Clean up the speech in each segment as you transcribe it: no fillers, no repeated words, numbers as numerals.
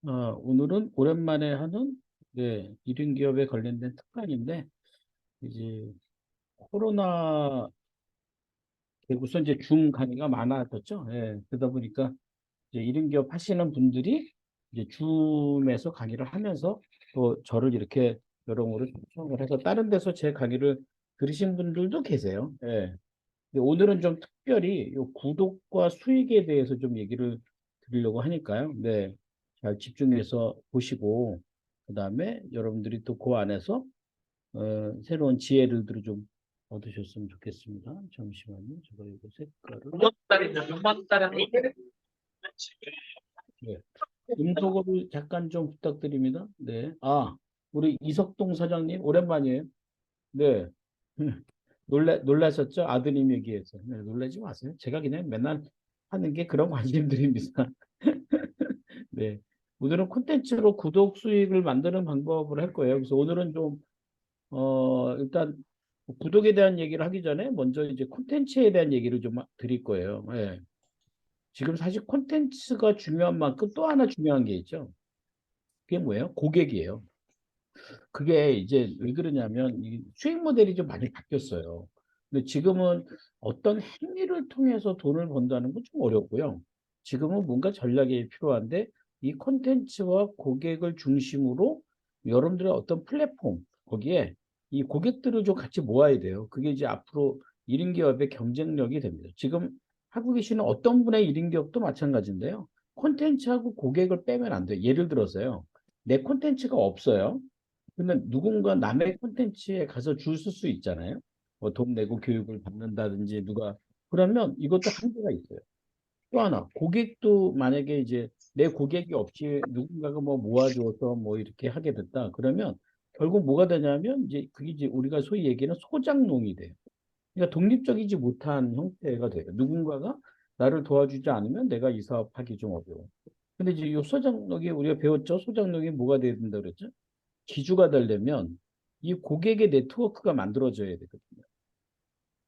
오늘은 오랜만에 하는 네, 1인 기업에 관련된 특강인데 이제 코로나 우선 이제 줌 강의가 많아졌죠. 예, 그러다 보니까 이제 1인 기업 하시는 분들이 이제 줌에서 강의를 하면서 또 저를 이렇게 여러모로 초청을 해서 다른 데서 제 강의를 들으신 분들도 계세요. 예. 근데 오늘은 좀 특별히 요 구독과 수익에 대해서 좀 얘기를 드리려고 하니까요. 네. 잘 집중해서 보시고, 그 다음에 여러분들이 또 그 안에서, 새로운 지혜들을 좀 얻으셨으면 좋겠습니다. 잠시만요. 제가 이거 색깔을. 네. 음소거를 잠깐 좀 부탁드립니다. 네. 우리 이석동 사장님, 오랜만이에요. 네. 놀라셨죠? 아드님 얘기해서. 네, 놀라지 마세요. 제가 그냥 맨날 하는 게 그런 관심들입니다. 네. 오늘은 콘텐츠로 구독 수익을 만드는 방법을 할 거예요. 그래서 오늘은 좀, 일단 구독에 대한 얘기를 하기 전에 먼저 이제 콘텐츠에 대한 얘기를 좀 드릴 거예요. 예. 지금 사실 콘텐츠가 중요한 만큼 또 하나 중요한 게 있죠. 그게 뭐예요? 고객이에요. 그게 이제 왜 그러냐면 이 수익 모델이 좀 많이 바뀌었어요. 근데 지금은 어떤 행위를 통해서 돈을 번다는 건 좀 어렵고요. 지금은 뭔가 전략이 필요한데 이 콘텐츠와 고객을 중심으로 여러분들의 어떤 플랫폼 거기에 이 고객들을 좀 같이 모아야 돼요. 그게 이제 앞으로 1인 기업의 경쟁력이 됩니다. 지금 하고 계시는 어떤 분의 1인 기업도 마찬가지인데요. 콘텐츠하고 고객을 빼면 안 돼요. 예를 들어서요. 내 콘텐츠가 없어요. 그러면 누군가 남의 콘텐츠에 가서 줄 쓸 수 있잖아요. 뭐 돈 내고 교육을 받는다든지 누가 그러면 이것도 한계가 있어요. 또 하나 고객도 만약에 이제 내 고객이 없이 누군가가 뭐 모아줘서 뭐 이렇게 하게 됐다. 그러면 결국 뭐가 되냐면 이제 그게 이제 우리가 소위 얘기하는 소장농이 돼요. 그러니까 독립적이지 못한 형태가 돼요. 누군가가 나를 도와주지 않으면 내가 이 사업하기 좀 어려워. 근데 이제 이 소장농이 우리가 배웠죠. 소장농이 뭐가 돼야 된다 그랬죠? 기주가 되려면 이 고객의 네트워크가 만들어져야 되거든요.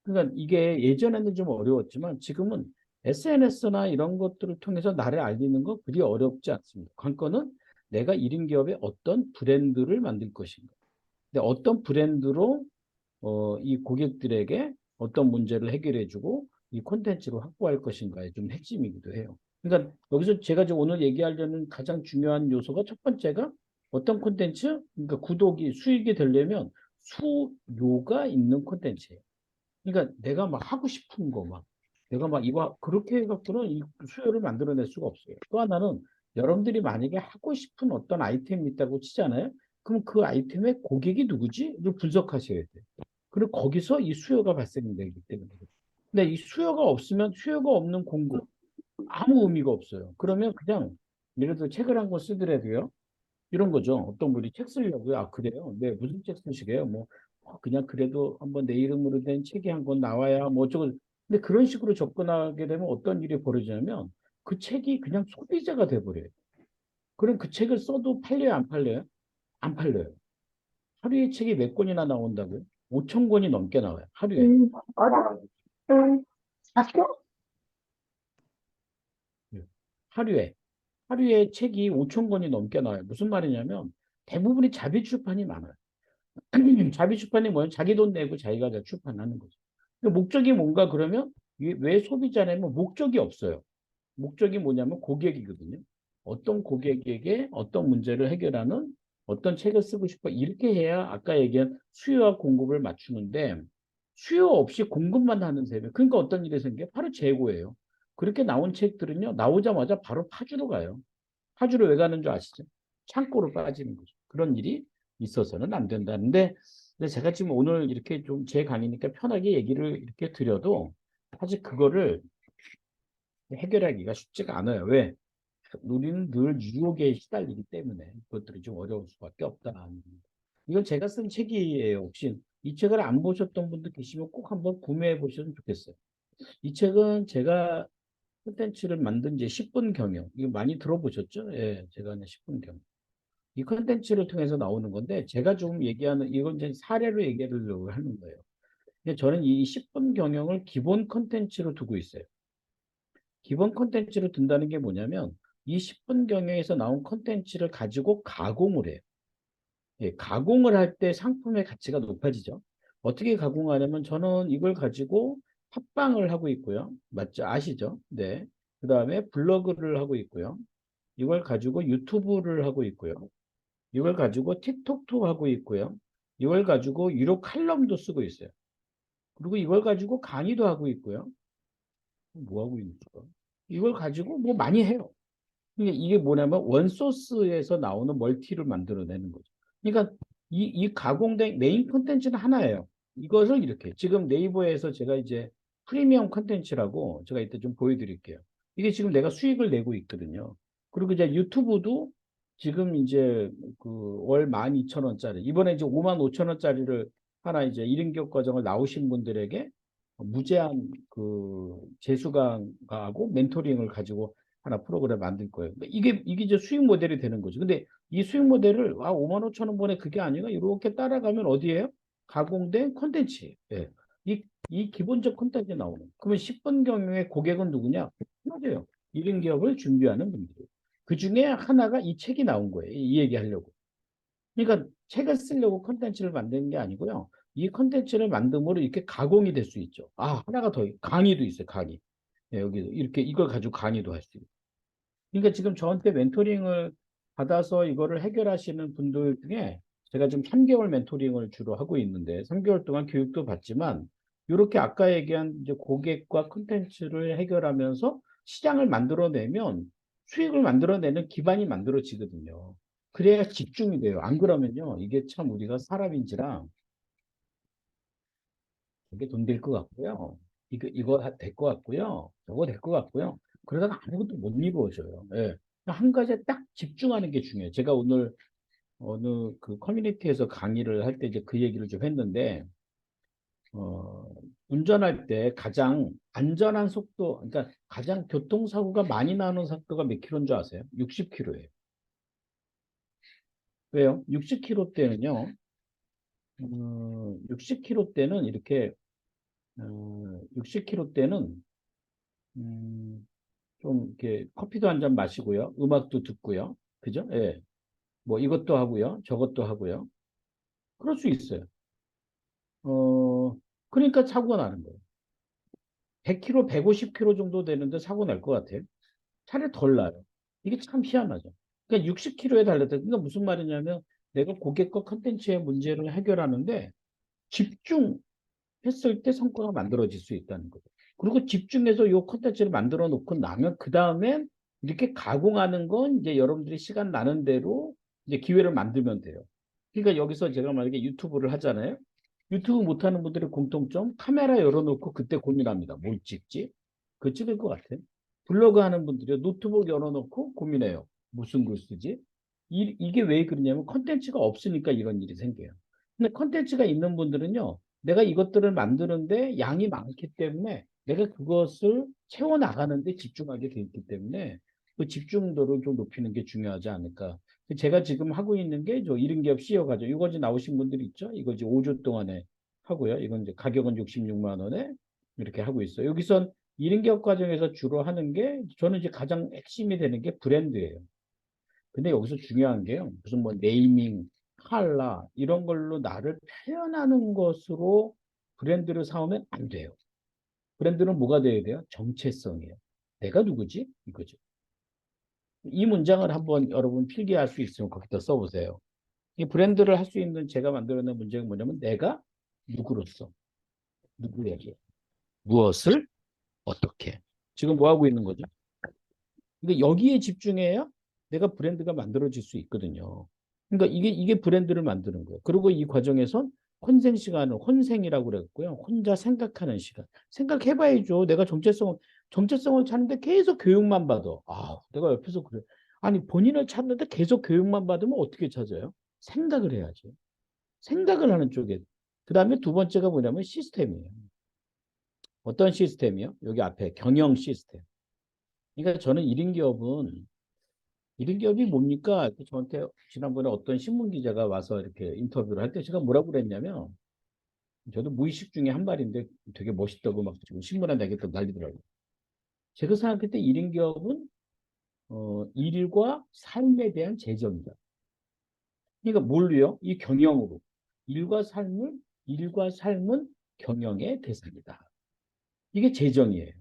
그러니까 이게 예전에는 좀 어려웠지만 지금은 SNS나 이런 것들을 통해서 나를 알리는 거 그리 어렵지 않습니다. 관건은 내가 1인 기업의 어떤 브랜드를 만들 것인가. 근데 어떤 브랜드로 이 고객들에게 어떤 문제를 해결해주고 이 콘텐츠를 확보할 것인가의 좀 핵심이기도 해요. 그러니까 여기서 제가 지금 오늘 얘기하려는 가장 중요한 요소가 첫 번째가 어떤 콘텐츠? 그러니까 구독이 수익이 되려면 수요가 있는 콘텐츠예요. 그러니까 내가 막 하고 싶은 거 막 내가 막 이거 그렇게 해갖고는 이 수요를 만들어낼 수가 없어요. 또 하나는 여러분들이 만약에 하고 싶은 어떤 아이템이 있다고 치잖아요. 그럼 그 아이템의 고객이 누구지?를 분석하셔야 돼요. 그리고 거기서 이 수요가 발생되기 때문에. 근데 이 수요가 없으면 수요가 없는 공급 아무 의미가 없어요. 그러면 그냥 예를 들어 책을 한 권 쓰더라도요. 이런 거죠. 어떤 분이 책 쓰려고요. 그래요? 네, 무슨 책 쓰시게요? 뭐, 그냥 그래도 한번 내 이름으로 된 책이 한 권 나와야 뭐 어쩌고. 근데 그런 식으로 접근하게 되면 어떤 일이 벌어지냐면 그 책이 그냥 소비자가 돼버려요. 그럼 그 책을 써도 팔려요, 안 팔려요? 안 팔려요. 하루에 책이 몇 권이나 나온다고요? 5천 권이 넘게 나와요. 하루에. 어디? 학교? 예. 하루에. 하루에 책이 5천 권이 넘게 나와요. 무슨 말이냐면 대부분이 자비 출판이 많아요. 자비 출판이 뭐예요? 자기 돈 내고 자기가 다 출판하는 거죠. 목적이 뭔가 그러면 이게 왜 소비자냐면 목적이 없어요. 목적이 뭐냐면 고객이거든요. 어떤 고객에게 어떤 문제를 해결하는 어떤 책을 쓰고 싶어. 이렇게 해야 아까 얘기한 수요와 공급을 맞추는데 수요 없이 공급만 하는 셈이에요. 그러니까 어떤 일이 생겨요? 바로 재고예요. 그렇게 나온 책들은요. 나오자마자 바로 파주로 가요. 파주로 왜 가는 줄 아시죠? 창고로 빠지는 거죠. 그런 일이 있어서는 안 된다는데 근데 제가 지금 오늘 이렇게 좀 제 강의니까 편하게 얘기를 이렇게 드려도 사실 그거를 해결하기가 쉽지가 않아요. 왜? 우리는 늘 유혹에 시달리기 때문에 그것들이 좀 어려울 수밖에 없다. 이건 제가 쓴 책이에요. 혹시 이 책을 안 보셨던 분들 계시면 꼭 한번 구매해 보셨으면 좋겠어요. 이 책은 제가 콘텐츠를 만든 지 10분 경영. 이거 많이 들어보셨죠? 예, 제가 하는 10분 경영. 이 콘텐츠를 통해서 나오는 건데 제가 좀 얘기하는 이건 이제 사례로 얘기하려고 하는 거예요. 근데 저는 이 10분 경영을 기본 콘텐츠로 두고 있어요. 기본 콘텐츠로 둔다는 게 뭐냐면 이 10분 경영에서 나온 컨텐츠를 가지고 가공을 해요. 예, 가공을 할 때 상품의 가치가 높아지죠. 어떻게 가공하냐면 저는 이걸 가지고 팟빵을 하고 있고요. 맞죠? 아시죠? 네. 그 다음에 블로그를 하고 있고요. 이걸 가지고 유튜브를 하고 있고요. 이걸 가지고 틱톡도 하고 있고요. 이걸 가지고 유료 칼럼도 쓰고 있어요. 그리고 이걸 가지고 강의도 하고 있고요. 뭐 하고 있는 거야? 이걸 가지고 뭐 많이 해요. 이게 뭐냐면 원소스에서 나오는 멀티를 만들어내는 거죠. 그러니까 이 가공된 메인 컨텐츠는 하나예요. 이것을 이렇게 지금 네이버에서 제가 이제 프리미엄 컨텐츠라고 제가 이때 좀 보여드릴게요. 이게 지금 내가 수익을 내고 있거든요. 그리고 이제 유튜브도 지금 이제 그 월 12,000원짜리 이번에 이제 55,000원짜리를 하나 이제 1인 교육 과정을 나오신 분들에게 무제한 그 재수강하고 멘토링을 가지고 하나 프로그램 만들 거예요. 이게 이제 수익 모델이 되는 거죠. 근데 이 수익 모델을 5만 5천 원 번에 그게 아니라 이렇게 따라가면 어디에요? 가공된 콘텐츠. 예. 이 기본적 콘텐츠 나오는. 그러면 10분 경영의 고객은 누구냐? 맞아요. 1인 기업을 준비하는 분들. 그 중에 하나가 이 책이 나온 거예요. 이 얘기 하려고. 그러니까 책을 쓰려고 콘텐츠를 만드는 게 아니고요. 이 콘텐츠를 만듦으로 이렇게 가공이 될 수 있죠. 하나가 더, 강의도 있어요, 강의. 예, 여기 이렇게 이걸 가지고 강의도 할 수 있고. 그러니까 지금 저한테 멘토링을 받아서 이거를 해결하시는 분들 중에 제가 지금 3개월 멘토링을 주로 하고 있는데 3개월 동안 교육도 받지만 이렇게 아까 얘기한 이제 고객과 콘텐츠를 해결하면서 시장을 만들어내면 수익을 만들어내는 기반이 만들어지거든요. 그래야 집중이 돼요. 안 그러면요. 이게 참 우리가 사람인지라 이게 돈 될 것 같고요. 이거 될 것 같고요. 저거 될 것 같고요. 그러다가 아무것도 못 이루어져요. 예. 한 가지에 딱 집중하는 게 중요해요. 제가 오늘 어느 그 커뮤니티에서 강의를 할 때 이제 그 얘기를 좀 했는데, 어, 운전할 때 가장 안전한 속도, 그러니까 가장 교통사고가 많이 나는 속도가 몇 킬로인 줄 아세요? 60킬로예요. 왜요? 60킬로 때는요, 60킬로 때는 이렇게, 60킬로 때는, 음, 좀 이렇게 커피도 한 잔 마시고요. 음악도 듣고요. 그죠? 예. 뭐 이것도 하고요. 저것도 하고요. 그럴 수 있어요. 어, 그러니까 사고가 나는 거예요. 100km, 150km 정도 되는데 사고 날 것 같아요. 차라리 덜 나요. 이게 참 희한하죠. 그러니까 60km에 달렸다. 그러니까 무슨 말이냐면 내가 고객과 컨텐츠의 문제를 해결하는데 집중 했을 때 성과가 만들어질 수 있다는 거죠. 그리고 집중해서 이 콘텐츠를 만들어 놓고 나면 그 다음에 이렇게 가공하는 건 이제 여러분들이 시간 나는 대로 이제 기회를 만들면 돼요. 그러니까 여기서 제가 만약에 유튜브를 하잖아요. 유튜브 못하는 분들의 공통점 카메라 열어놓고 그때 고민합니다. 뭘 찍지? 그거 찍을 것 같아. 블로그 하는 분들이 노트북 열어놓고 고민해요. 무슨 글 쓰지? 이게 왜 그러냐면 컨텐츠가 없으니까 이런 일이 생겨요. 근데 컨텐츠가 있는 분들은요. 내가 이것들을 만드는데 양이 많기 때문에 내가 그것을 채워나가는데 집중하게 돼 있기 때문에 그 집중도를 좀 높이는 게 중요하지 않을까. 제가 지금 하고 있는 게 저 이른기업 CEO 가죠. 이거 이제 나오신 분들이 있죠. 이거 이제 5주 동안에 하고요. 이건 이제 가격은 66만 원에 이렇게 하고 있어요. 여기선 이른기업 과정에서 주로 하는 게 저는 이제 가장 핵심이 되는 게 브랜드예요. 근데 여기서 중요한 게요. 무슨 뭐 네이밍, 컬러 이런 걸로 나를 표현하는 것으로 브랜드를 사오면 안 돼요. 브랜드는 뭐가 돼야 돼요? 정체성이에요. 내가 누구지? 이거죠. 이 문장을 한번 여러분 필기할 수 있으면 거기다 써보세요. 이 브랜드를 할 수 있는 제가 만들어낸 문제가 뭐냐면 내가 누구로서, 누구에게, 무엇을, 어떻게. 지금 뭐 하고 있는 거죠? 근데 여기에 집중해야 내가 브랜드가 만들어질 수 있거든요. 그러니까 이게 브랜드를 만드는 거예요. 그리고 이 과정에선 혼생 시간을 혼생이라고 그랬고요. 혼자 생각하는 시간. 생각해봐야죠. 내가 정체성을 찾는데 계속 교육만 받아. 내가 옆에서 그래. 아니, 본인을 찾는데 계속 교육만 받으면 어떻게 찾아요? 생각을 해야지. 생각을 하는 쪽에. 그 다음에 두 번째가 뭐냐면 시스템이에요. 어떤 시스템이요? 여기 앞에 경영 시스템. 그러니까 저는 1인 기업은 이런 기업이 뭡니까? 저한테 지난번에 어떤 신문 기자가 와서 이렇게 인터뷰를 할 때 제가 뭐라고 그랬냐면 저도 무의식 중에 한 말인데 되게 멋있다고 막 지금 신문에 내겠다고 난리더라고요. 제가 생각할 때 1인 기업은 일과 삶에 대한 재정이다. 그러니까 뭘로요? 이 경영으로. 일과 삶은 경영의 대상이다. 이게 재정이에요.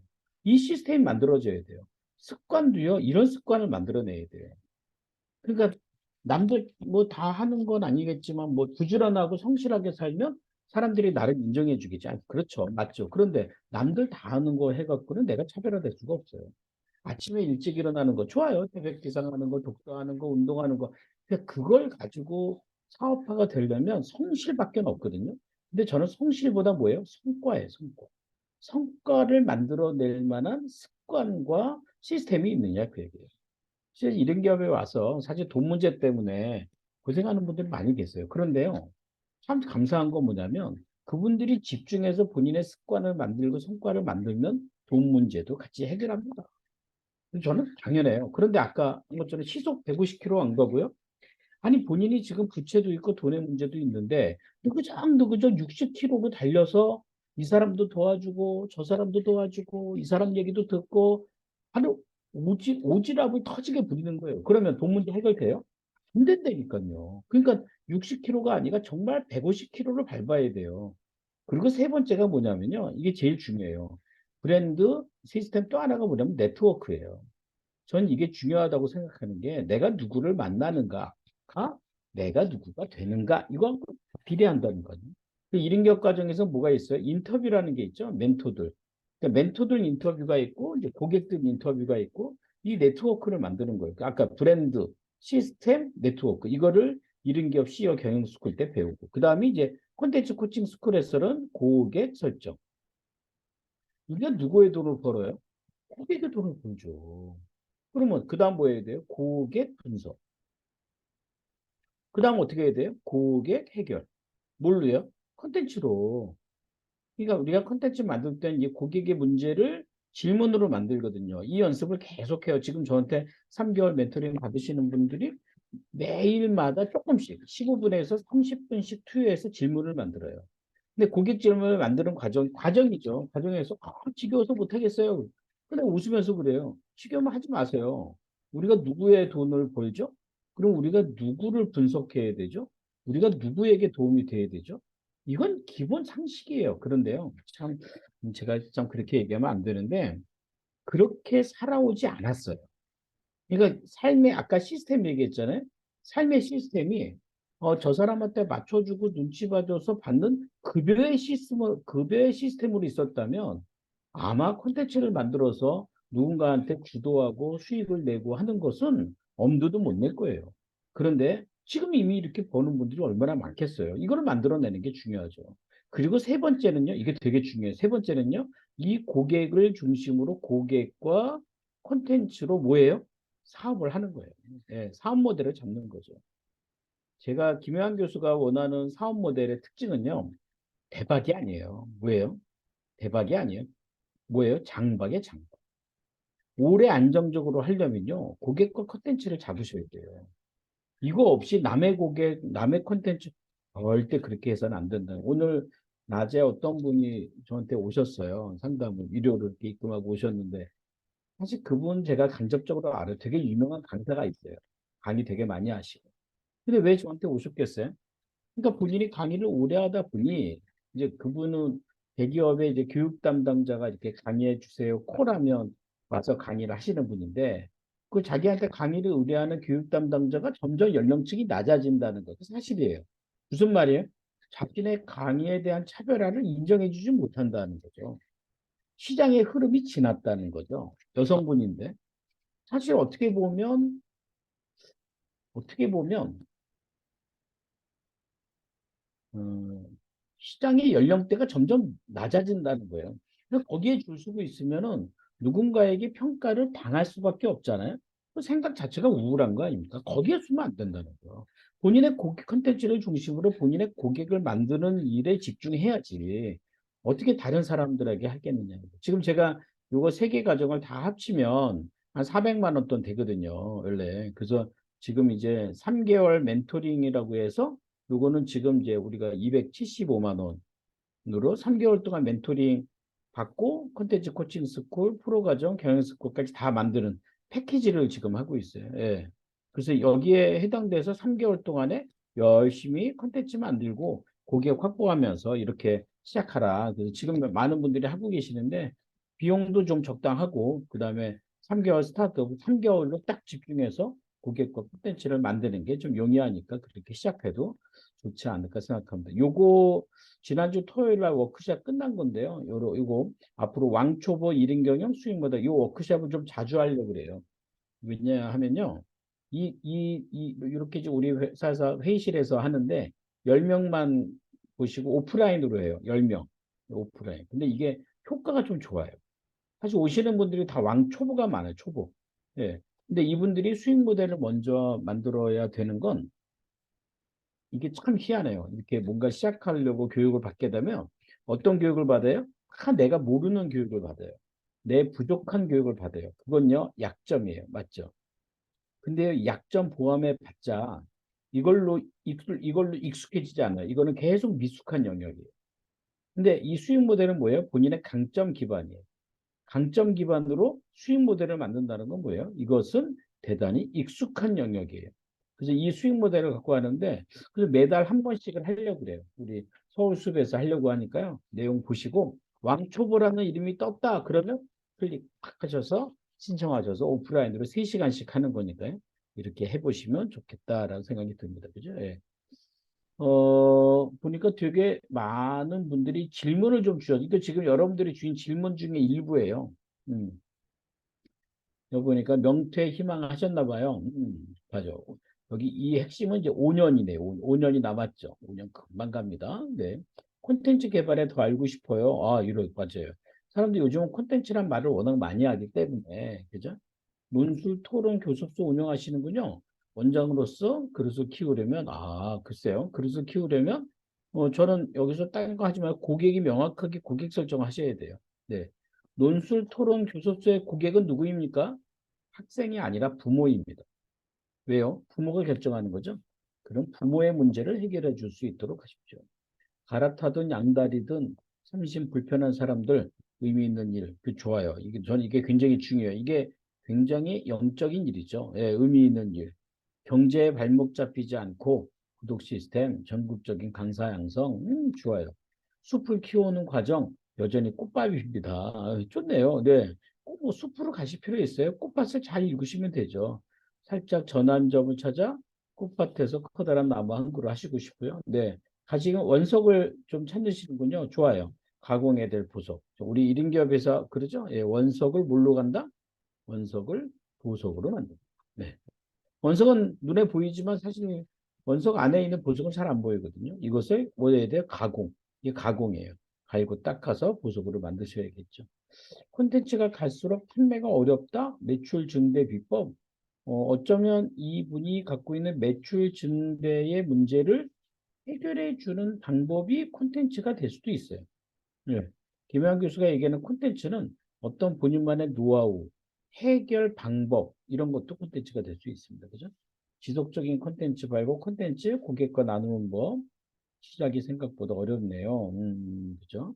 이 시스템이 만들어져야 돼요. 습관도요, 이런 습관을 만들어내야 돼요. 그러니까 남들 뭐 다 하는 건 아니겠지만 뭐 부지런하고 성실하게 살면 사람들이 나를 인정해 주겠지. 그렇죠. 맞죠. 그런데 남들 다 하는 거 해갖고는 내가 차별화될 수가 없어요. 아침에 일찍 일어나는 거 좋아요. 새벽 기상하는 거, 독서하는 거, 운동하는 거. 그걸 가지고 사업화가 되려면 성실밖에 없거든요. 근데 저는 성실보다 뭐예요? 성과예요, 성과. 성과를 만들어낼 만한 습관과 시스템이 있느냐, 그 얘기예요. 실제 이런 기업에 와서 사실 돈 문제 때문에 고생하는 분들이 많이 계세요. 그런데요, 참 감사한 건 뭐냐면 그분들이 집중해서 본인의 습관을 만들고 성과를 만들면 돈 문제도 같이 해결합니다. 저는 당연해요. 그런데 아까 한 것처럼 시속 150km 안 가고요. 아니 본인이 지금 부채도 있고 돈의 문제도 있는데 누구죠 60km로 달려서 이 사람도 도와주고 저 사람도 도와주고 이 사람 얘기도 듣고 아니 오지랖을 터지게 부리는 거예요. 그러면 돈 문제 해결돼요? 안 된다니까요. 그러니까 60km가 아니라 정말 150km를 밟아야 돼요. 그리고 세 번째가 뭐냐면요. 이게 제일 중요해요. 브랜드 시스템 또 하나가 뭐냐면 네트워크예요. 전 이게 중요하다고 생각하는 게 내가 누구를 만나는가가 내가 누구가 되는가 이거 비례한다는 거죠. 그 일인격 과정에서 뭐가 있어요? 인터뷰라는 게 있죠. 멘토들. 그러니까 멘토들 인터뷰가 있고 이제 고객들 인터뷰가 있고 이 네트워크를 만드는 거예요. 아까 브랜드, 시스템, 네트워크 이거를 일인기업 CEO 경영 스쿨 때 배우고 그 다음에 이제 콘텐츠 코칭 스쿨에서는 고객 설정. 이게 누구의 돈을 벌어요? 고객의 돈을 벌죠. 그러면 그 다음 뭐 해야 돼요? 고객 분석. 그 다음 어떻게 해야 돼요? 고객 해결. 뭘로요? 컨텐츠로. 그러니까 우리가 컨텐츠 만들 때는 이 고객의 문제를 질문으로 만들거든요. 이 연습을 계속해요. 지금 저한테 3개월 멘토링 받으시는 분들이 매일마다 조금씩 15분에서 30분씩 투여해서 질문을 만들어요. 근데 고객 질문을 만드는 과정이죠. 과정에서 지겨워서 못하겠어요. 근데 웃으면서 그래요. 지겨우면 하지 마세요. 우리가 누구의 돈을 벌죠? 그럼 우리가 누구를 분석해야 되죠? 우리가 누구에게 도움이 돼야 되죠? 이건 기본 상식이에요. 그런데요. 참 제가 참 그렇게 얘기하면 안 되는데 그렇게 살아오지 않았어요. 그러니까 삶의 아까 시스템 얘기했잖아요. 삶의 시스템이 저 사람한테 맞춰주고 눈치 봐줘서 받는 급여의 시스템으로 있었다면 아마 콘텐츠를 만들어서 누군가한테 주도하고 수익을 내고 하는 것은 엄두도 못 낼 거예요. 그런데 지금 이미 이렇게 버는 분들이 얼마나 많겠어요. 이거를 만들어내는 게 중요하죠. 그리고 세 번째는요, 이게 되게 중요해요. 세 번째는요, 이 고객을 중심으로 고객과 콘텐츠로 뭐예요? 사업을 하는 거예요. 예, 사업 모델을 잡는 거죠. 제가 김효한 교수가 원하는 사업 모델의 특징은요, 대박이 아니에요. 뭐예요? 대박이 아니에요. 뭐예요? 장박의 장박. 오래 안정적으로 하려면요, 고객과 콘텐츠를 잡으셔야 돼요. 이거 없이 남의 고객, 남의 콘텐츠 절대 그렇게 해서는 안 된다. 오늘 낮에 어떤 분이 저한테 오셨어요. 상담을 위료를 이렇게 입금하고 오셨는데 사실 그분 제가 간접적으로 알아요. 되게 유명한 강사가 있어요. 강의 되게 많이 하시고. 근데 왜 저한테 오셨겠어요? 그러니까 본인이 강의를 오래 하다 보니 이제 그분은 대기업의 이제 교육 담당자가 이렇게 강의해 주세요. 콜하면 와서 강의를 하시는 분인데 그 자기한테 강의를 의뢰하는 교육 담당자가 점점 연령층이 낮아진다는 것도 사실이에요. 무슨 말이에요? 자신의 강의에 대한 차별화를 인정해 주지 못한다는 거죠. 시장의 흐름이 지났다는 거죠. 여성분인데 사실 어떻게 보면 음, 시장의 연령대가 점점 낮아진다는 거예요. 그래서 거기에 줄 서고 있으면은 누군가에게 평가를 당할 수밖에 없잖아요. 그 생각 자체가 우울한 거 아닙니까? 거기에 쓰면 안 된다는 거예요. 본인의 고객 컨텐츠를 중심으로 본인의 고객을 만드는 일에 집중해야지. 어떻게 다른 사람들에게 하겠느냐. 지금 제가 요거 세 개 과정을 다 합치면 한 400만 원 돈 되거든요. 원래. 그래서 지금 이제 3개월 멘토링이라고 해서 요거는 지금 이제 우리가 275만 원으로 3개월 동안 멘토링 받고 콘텐츠 코칭 스쿨, 프로 과정, 경영 스쿨까지 다 만드는 패키지를 지금 하고 있어요. 예. 그래서 여기에 해당돼서 3개월 동안에 열심히 컨텐츠 만들고 고객 확보하면서 이렇게 시작하라. 그래서 지금 많은 분들이 하고 계시는데 비용도 좀 적당하고 그다음에 3개월 스타트업 3개월로 딱 집중해서 고객과 콘텐츠를 만드는 게 좀 용이하니까 그렇게 시작해도 좋지 않을까 생각합니다. 요거 지난주 토요일 날 워크숍 끝난 건데요. 요거 앞으로 왕초보 1인 경영 수익 모델 요 워크숍을 좀 자주 하려고 그래요. 왜냐하면요. 이렇게 지금 우리 회사에서 회의실에서 하는데 10명만 보시고 오프라인으로 해요. 10명. 오프라인. 근데 이게 효과가 좀 좋아요. 사실 오시는 분들이 다 왕초보가 많아요. 초보. 예. 근데 이분들이 수익 모델을 먼저 만들어야 되는 건 이게 참 희한해요. 이렇게 뭔가 시작하려고 교육을 받게 되면 어떤 교육을 받아요? 다 내가 모르는 교육을 받아요. 내 부족한 교육을 받아요. 그건요, 약점이에요. 맞죠? 근데 약점 보완해 봤자 이걸로 익숙해지지 않아요. 이거는 계속 미숙한 영역이에요. 근데 이 수익 모델은 뭐예요? 본인의 강점 기반이에요. 강점 기반으로 수익 모델을 만든다는 건 뭐예요? 이것은 대단히 익숙한 영역이에요. 그래서 이 수익 모델을 갖고 하는데 그래서 매달 한 번씩은 하려고 그래요. 우리 서울숲에서 하려고 하니까요. 내용 보시고 왕초보라는 이름이 떴다. 그러면 클릭 하셔서 신청하셔서 오프라인으로 3시간씩 하는 거니까요. 이렇게 해보시면 좋겠다라는 생각이 듭니다. 그죠? 예. 보니까 되게 많은 분들이 질문을 좀 주셔서, 이거 지금 여러분들이 주신 질문 중에 일부예요. 음, 여기 보니까 명퇴 희망하셨나 봐요. 맞아. 여기 이 핵심은 이제 5년이네요. 5년이 남았죠. 5년 금방 갑니다. 네. 콘텐츠 개발에 더 알고 싶어요. 아, 맞아요. 사람들이 요즘은 콘텐츠란 말을 워낙 많이 하기 때문에, 그죠? 논술 토론 교섭소 운영하시는군요. 원장으로서 그릇을 키우려면, 글쎄요. 그릇을 키우려면, 저는 여기서 딴 거 하지 말고 고객이 명확하게 고객 설정하셔야 돼요. 네. 논술 토론 교섭소의 고객은 누구입니까? 학생이 아니라 부모입니다. 왜요? 부모가 결정하는 거죠. 그럼 부모의 문제를 해결해 줄 수 있도록 하십시오. 갈아타든 양다리든 참으신 불편한 사람들 의미 있는 일, 좋아요. 저는 이게 굉장히 중요해요. 이게 굉장히 영적인 일이죠. 예, 의미 있는 일. 경제에 발목 잡히지 않고 구독 시스템, 전국적인 강사 양성, 좋아요. 숲을 키우는 과정, 여전히 꽃밭입니다. 좋네요. 네. 꼭 뭐 숲으로 가실 필요 있어요? 꽃밭을 잘 읽으시면 되죠. 살짝 전환점을 찾아 꽃밭에서 커다란 나무 한 그루 하시고 싶고요. 네. 가지금 원석을 좀 찾으시는군요. 좋아요. 가공해야 될 보석. 우리 1인 기업에서 그러죠? 예, 원석을 뭘로 간다? 원석을 보석으로 만든다. 네. 원석은 눈에 보이지만 사실 원석 안에 있는 보석은 잘 안 보이거든요. 이것을 뭐 해야 돼요? 가공. 이게 가공이에요. 갈고 닦아서 보석으로 만드셔야겠죠. 콘텐츠가 갈수록 판매가 어렵다? 매출 증대 비법. 어쩌면 이분이 갖고 있는 매출 증대의 문제를 해결해 주는 방법이 콘텐츠가 될 수도 있어요. 예. 김혜환 교수가 얘기하는 콘텐츠는 어떤 본인만의 노하우, 해결 방법, 이런 것도 콘텐츠가 될 수 있습니다. 그죠? 지속적인 콘텐츠 발굴, 콘텐츠, 고객과 나누는 법, 시작이 생각보다 어렵네요. 그죠?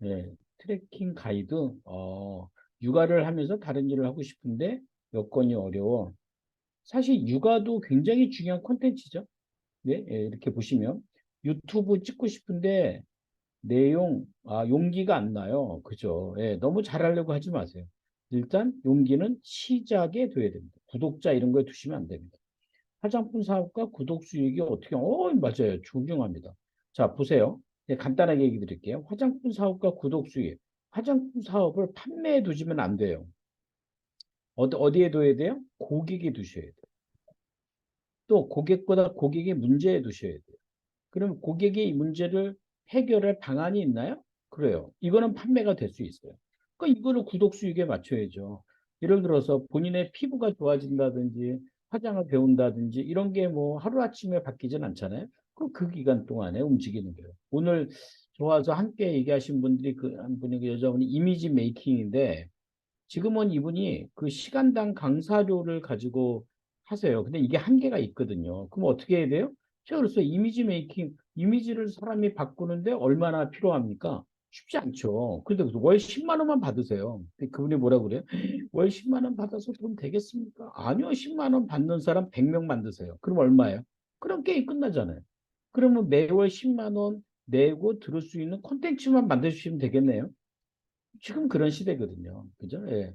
예. 트래킹 가이드, 육아를 하면서 다른 일을 하고 싶은데 여건이 어려워. 사실 육아도 굉장히 중요한 콘텐츠죠. 네, 예, 이렇게 보시면 유튜브 찍고 싶은데 용기가 안 나요. 그죠? 예, 너무 잘하려고 하지 마세요. 일단 용기는 시작에 둬야 됩니다. 구독자 이런 거에 두시면 안 됩니다. 화장품 사업과 구독 수익이 어떻게, 맞아요. 중요합니다. 자, 보세요. 네, 간단하게 얘기 드릴게요. 화장품 사업과 구독 수익. 화장품 사업을 판매에 두시면 안 돼요. 어디에 둬야 돼요? 고객에 두셔야 돼요. 또 고객보다 고객의 문제에 두셔야 돼요. 그럼 고객이 이 문제를 해결할 방안이 있나요? 그래요. 이거는 판매가 될 수 있어요. 그러니까 이거를 구독 수익에 맞춰야죠. 예를 들어서 본인의 피부가 좋아진다든지 화장을 배운다든지 이런 게 뭐 하루아침에 바뀌진 않잖아요. 그럼 그 기간 동안에 움직이는 거예요. 오늘 좋아서 함께 얘기하신 분들이 한 분이 그 여자분이 이미지 메이킹인데 지금은 이분이 그 시간당 강사료를 가지고 하세요. 근데 이게 한계가 있거든요. 그럼 어떻게 해야 돼요? 제가 그래서 이미지 메이킹, 이미지를 사람이 바꾸는데 얼마나 필요합니까? 쉽지 않죠. 근데 월 10만 원만 받으세요. 근데 그분이 뭐라 그래요? 월 10만 원 받아서 돈 되겠습니까? 아니요. 10만 원 받는 사람 100명 만드세요. 그럼 얼마예요? 그럼 게임 끝나잖아요. 그러면 매월 10만 원 내고 들을 수 있는 콘텐츠만 만들어주시면 되겠네요. 지금 그런 시대거든요. 그죠? 예.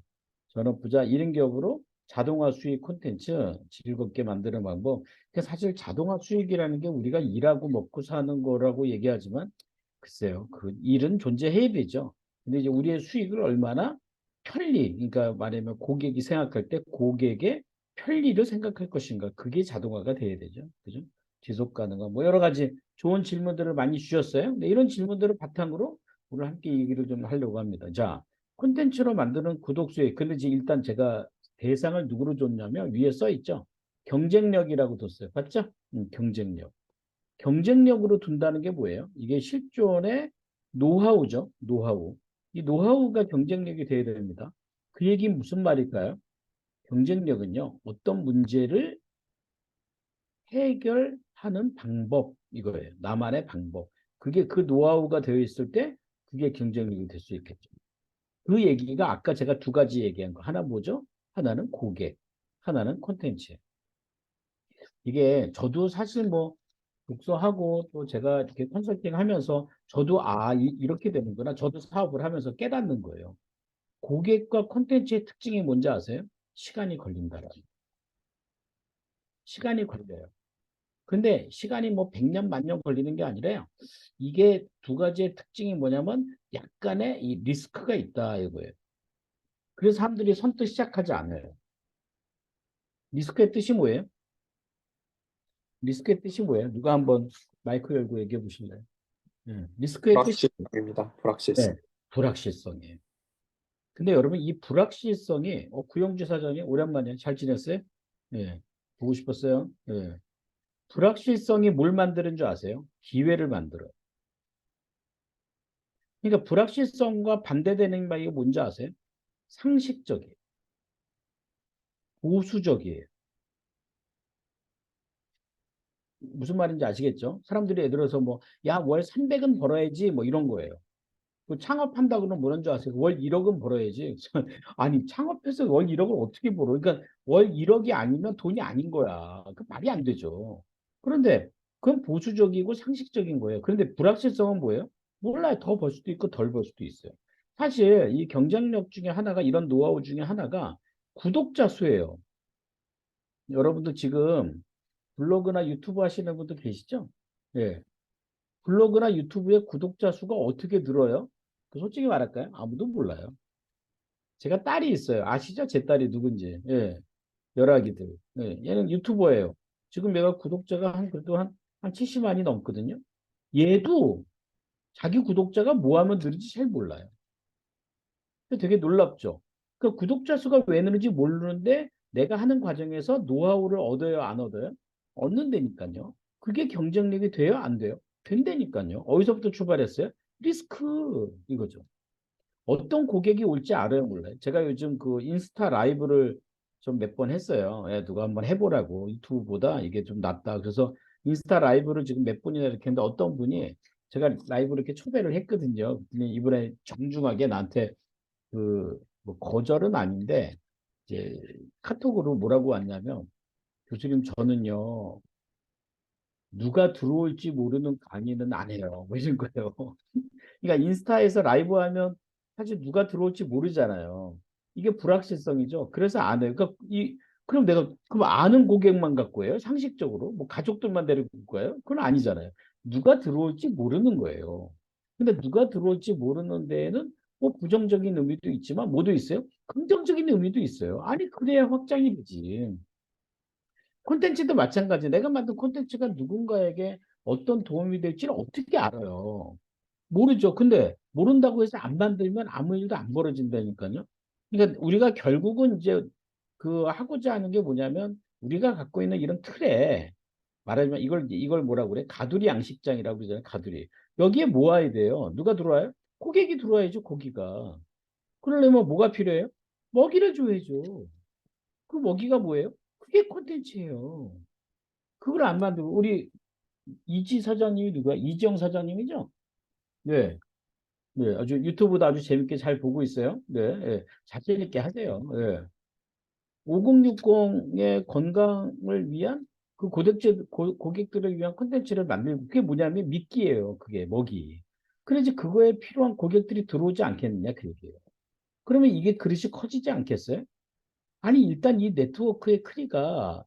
전업부자 1인 기업으로 자동화 수익 콘텐츠 즐겁게 만드는 방법. 근데 사실 자동화 수익이라는 게 우리가 일하고 먹고 사는 거라고 얘기하지만 글쎄요. 그 일은 존재해야 되죠. 근데 이제 우리의 수익을 얼마나 편리, 그러니까 말하면 고객이 생각할 때 고객의 편리를 생각할 것인가. 그게 자동화가 돼야 되죠. 그죠? 지속 가능한 뭐 여러 가지 좋은 질문들을 많이 주셨어요. 근데 이런 질문들을 바탕으로 오늘 함께 얘기를 좀 하려고 합니다. 자, 콘텐츠로 만드는 구독 수익. 근데 이제 일단 제가 대상을 누구로 줬냐면 위에 써 있죠. 경쟁력이라고 뒀어요. 봤죠? 경쟁력. 경쟁력으로 둔다는 게 뭐예요? 이게 실존의 노하우죠. 노하우. 이 노하우가 경쟁력이 돼야 됩니다. 그 얘기는 무슨 말일까요? 경쟁력은요. 어떤 문제를 해결하는 방법 이거예요. 나만의 방법. 그게 그 노하우가 되어 있을 때 그게 경쟁력이 될 수 있겠죠. 그 얘기가 아까 제가 두 가지 얘기한 거. 하나 뭐죠? 하나는 고객, 하나는 콘텐츠. 이게 저도 사실 뭐 독서하고 또 제가 이렇게 컨설팅 하면서 저도 이렇게 되는구나. 저도 사업을 하면서 깨닫는 거예요. 고객과 콘텐츠의 특징이 뭔지 아세요? 시간이 걸린다라는. 시간이 걸려요. 근데 시간이 뭐 100년, 만년 걸리는 게 아니라요. 이게 두 가지의 특징이 뭐냐면 약간의 이 리스크가 있다 이거예요. 그래서 사람들이 선뜻 시작하지 않아요. 리스크의 뜻이 뭐예요? 리스크의 뜻이 뭐예요? 누가 한번 마이크 열고 얘기해 보실래요? 리스크의 뜻이 불확실성입니다. 불확실성. 네, 불확실성이에요. 근데 여러분 이 불확실성이 구영주 사장님 오랜만이에요. 잘 지냈어요? 예, 보고 싶었어요. 예. 불확실성이 뭘 만드는 줄 아세요? 기회를 만들어요. 그러니까 불확실성과 반대되는 말이 뭔지 아세요? 상식적이에요. 보수적이에요. 무슨 말인지 아시겠죠? 사람들이 예를 들어서 뭐, 야, 월 300은 벌어야지, 뭐 이런 거예요. 그 창업한다 그러면 뭐라는 줄 아세요? 월 1억은 벌어야지. 아니, 창업해서 월 1억을 어떻게 벌어? 그러니까 월 1억이 아니면 돈이 아닌 거야. 그 말이 안 되죠. 그런데 그건 보수적이고 상식적인 거예요. 그런데 불확실성은 뭐예요? 몰라요. 더 벌 수도 있고 덜 벌 수도 있어요. 사실 이 경쟁력 중에 하나가 이런 노하우 중에 하나가 구독자 수예요. 여러분도 지금 블로그나 유튜브 하시는 분들 계시죠? 예. 블로그나 유튜브의 구독자 수가 어떻게 늘어요? 그 솔직히 말할까요? 아무도 몰라요. 제가 딸이 있어요. 아시죠? 제 딸이 누군지. 예. 열아기들. 예. 얘는 유튜버예요. 지금 얘가 구독자가 그래도 한 70만이 넘거든요. 얘도 자기 구독자가 뭐 하면 늘는지 잘 몰라요. 되게 놀랍죠. 그 구독자 수가 왜 느는지 모르는데 내가 하는 과정에서 노하우를 얻어요, 안 얻어요? 얻는다니까요. 그게 경쟁력이 돼요, 안 돼요? 된다니까요. 어디서부터 출발했어요? 리스크 이거죠. 어떤 고객이 올지 알아요, 몰라요? 제가 요즘 그 인스타 라이브를 좀 몇 번 했어요. 예, 누가 한번 해보라고 유튜브보다 이게 좀 낫다. 그래서 인스타 라이브를 지금 몇 번이나 이렇게 했는데 어떤 분이 제가 라이브 이렇게 초대를 했거든요. 근데 이번에 정중하게 나한테 그, 뭐, 거절은 아닌데, 이제, 카톡으로 뭐라고 왔냐면, 교수님, 저는요, 누가 들어올지 모르는 강의는 안 해요. 뭐 이런 거예요. 그러니까 인스타에서 라이브 하면 사실 누가 들어올지 모르잖아요. 이게 불확실성이죠. 그래서 안 해요. 그러니까 그럼 내가, 그럼 아는 고객만 갖고 해요? 상식적으로? 뭐 가족들만 데리고 올 거예요? 그건 아니잖아요. 누가 들어올지 모르는 거예요. 근데 누가 들어올지 모르는 데에는 뭐 부정적인 의미도 있지만 뭐도 있어요? 긍정적인 의미도 있어요. 아니, 그래야 확장이 되지. 콘텐츠도 마찬가지. 내가 만든 콘텐츠가 누군가에게 어떤 도움이 될지를 어떻게 알아요? 모르죠. 근데 모른다고 해서 안 만들면 아무 일도 안 벌어진다니까요. 그러니까 우리가 결국은 이제 그 하고자 하는 게 뭐냐면 우리가 갖고 있는 이런 틀에 말하자면 이걸 뭐라고 그래? 가두리 양식장이라고 그러잖아요. 가두리. 여기에 모아야 돼요. 누가 들어와요? 고객이 들어와야죠. 고기가. 그러려면 뭐가 필요해요? 먹이를 줘야죠. 그 먹이가 뭐예요? 그게 콘텐츠예요. 그걸 안 만들고 우리 이지 사장님이 누구야? 이지영 사장님이죠? 네. 네, 아주 유튜브도 아주 재밌게 잘 보고 있어요. 네, 예, 자신 있게 하세요. 예. 5060의 건강을 위한 그 고객들을 위한 콘텐츠를 만들고 그게 뭐냐면 미끼예요. 그게 먹이. 그래야지 그거에 필요한 고객들이 들어오지 않겠느냐 그 얘기예요. 그러면 이게 그릇이 커지지 않겠어요? 아니 일단 이 네트워크가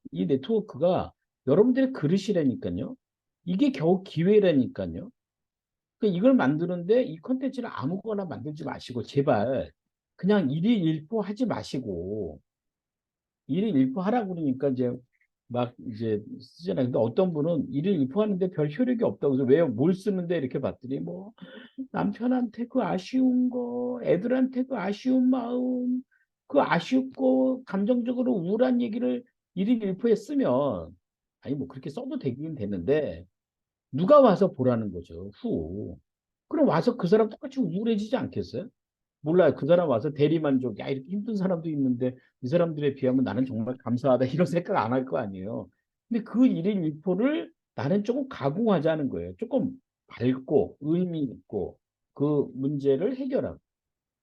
여러분들의 그릇이라니까요. 이게 겨우 기회라니까요. 그러니까 이걸 만드는데 이 콘텐츠를 아무거나 만들지 마시고 제발 그냥 일일 일포 하지 마시고 일일 일포 하라고 그러니까 이제 막 이제 쓰잖아요. 근데 어떤 분은 일일 일포 하는데 별 효력이 없다고 해서 왜요? 뭘 쓰는데 이렇게 봤더니 뭐 남편한테 그 아쉬운 거, 애들한테 그 아쉬운 마음, 그 아쉽고 감정적으로 우울한 얘기를 일일 일포에 쓰면 아니 뭐 그렇게 써도 되긴 되는데 누가 와서 보라는 거죠. 후. 그럼 와서 그 사람 똑같이 우울해지지 않겠어요? 몰라요. 그 사람 와서 대리만족, 야, 이렇게 힘든 사람도 있는데 이 사람들에 비하면 나는 정말 감사하다. 이런 생각 안 할 거 아니에요. 근데 그 일일 일포를 나는 조금 가공하자는 거예요. 조금 밝고 의미 있고 그 문제를 해결하고.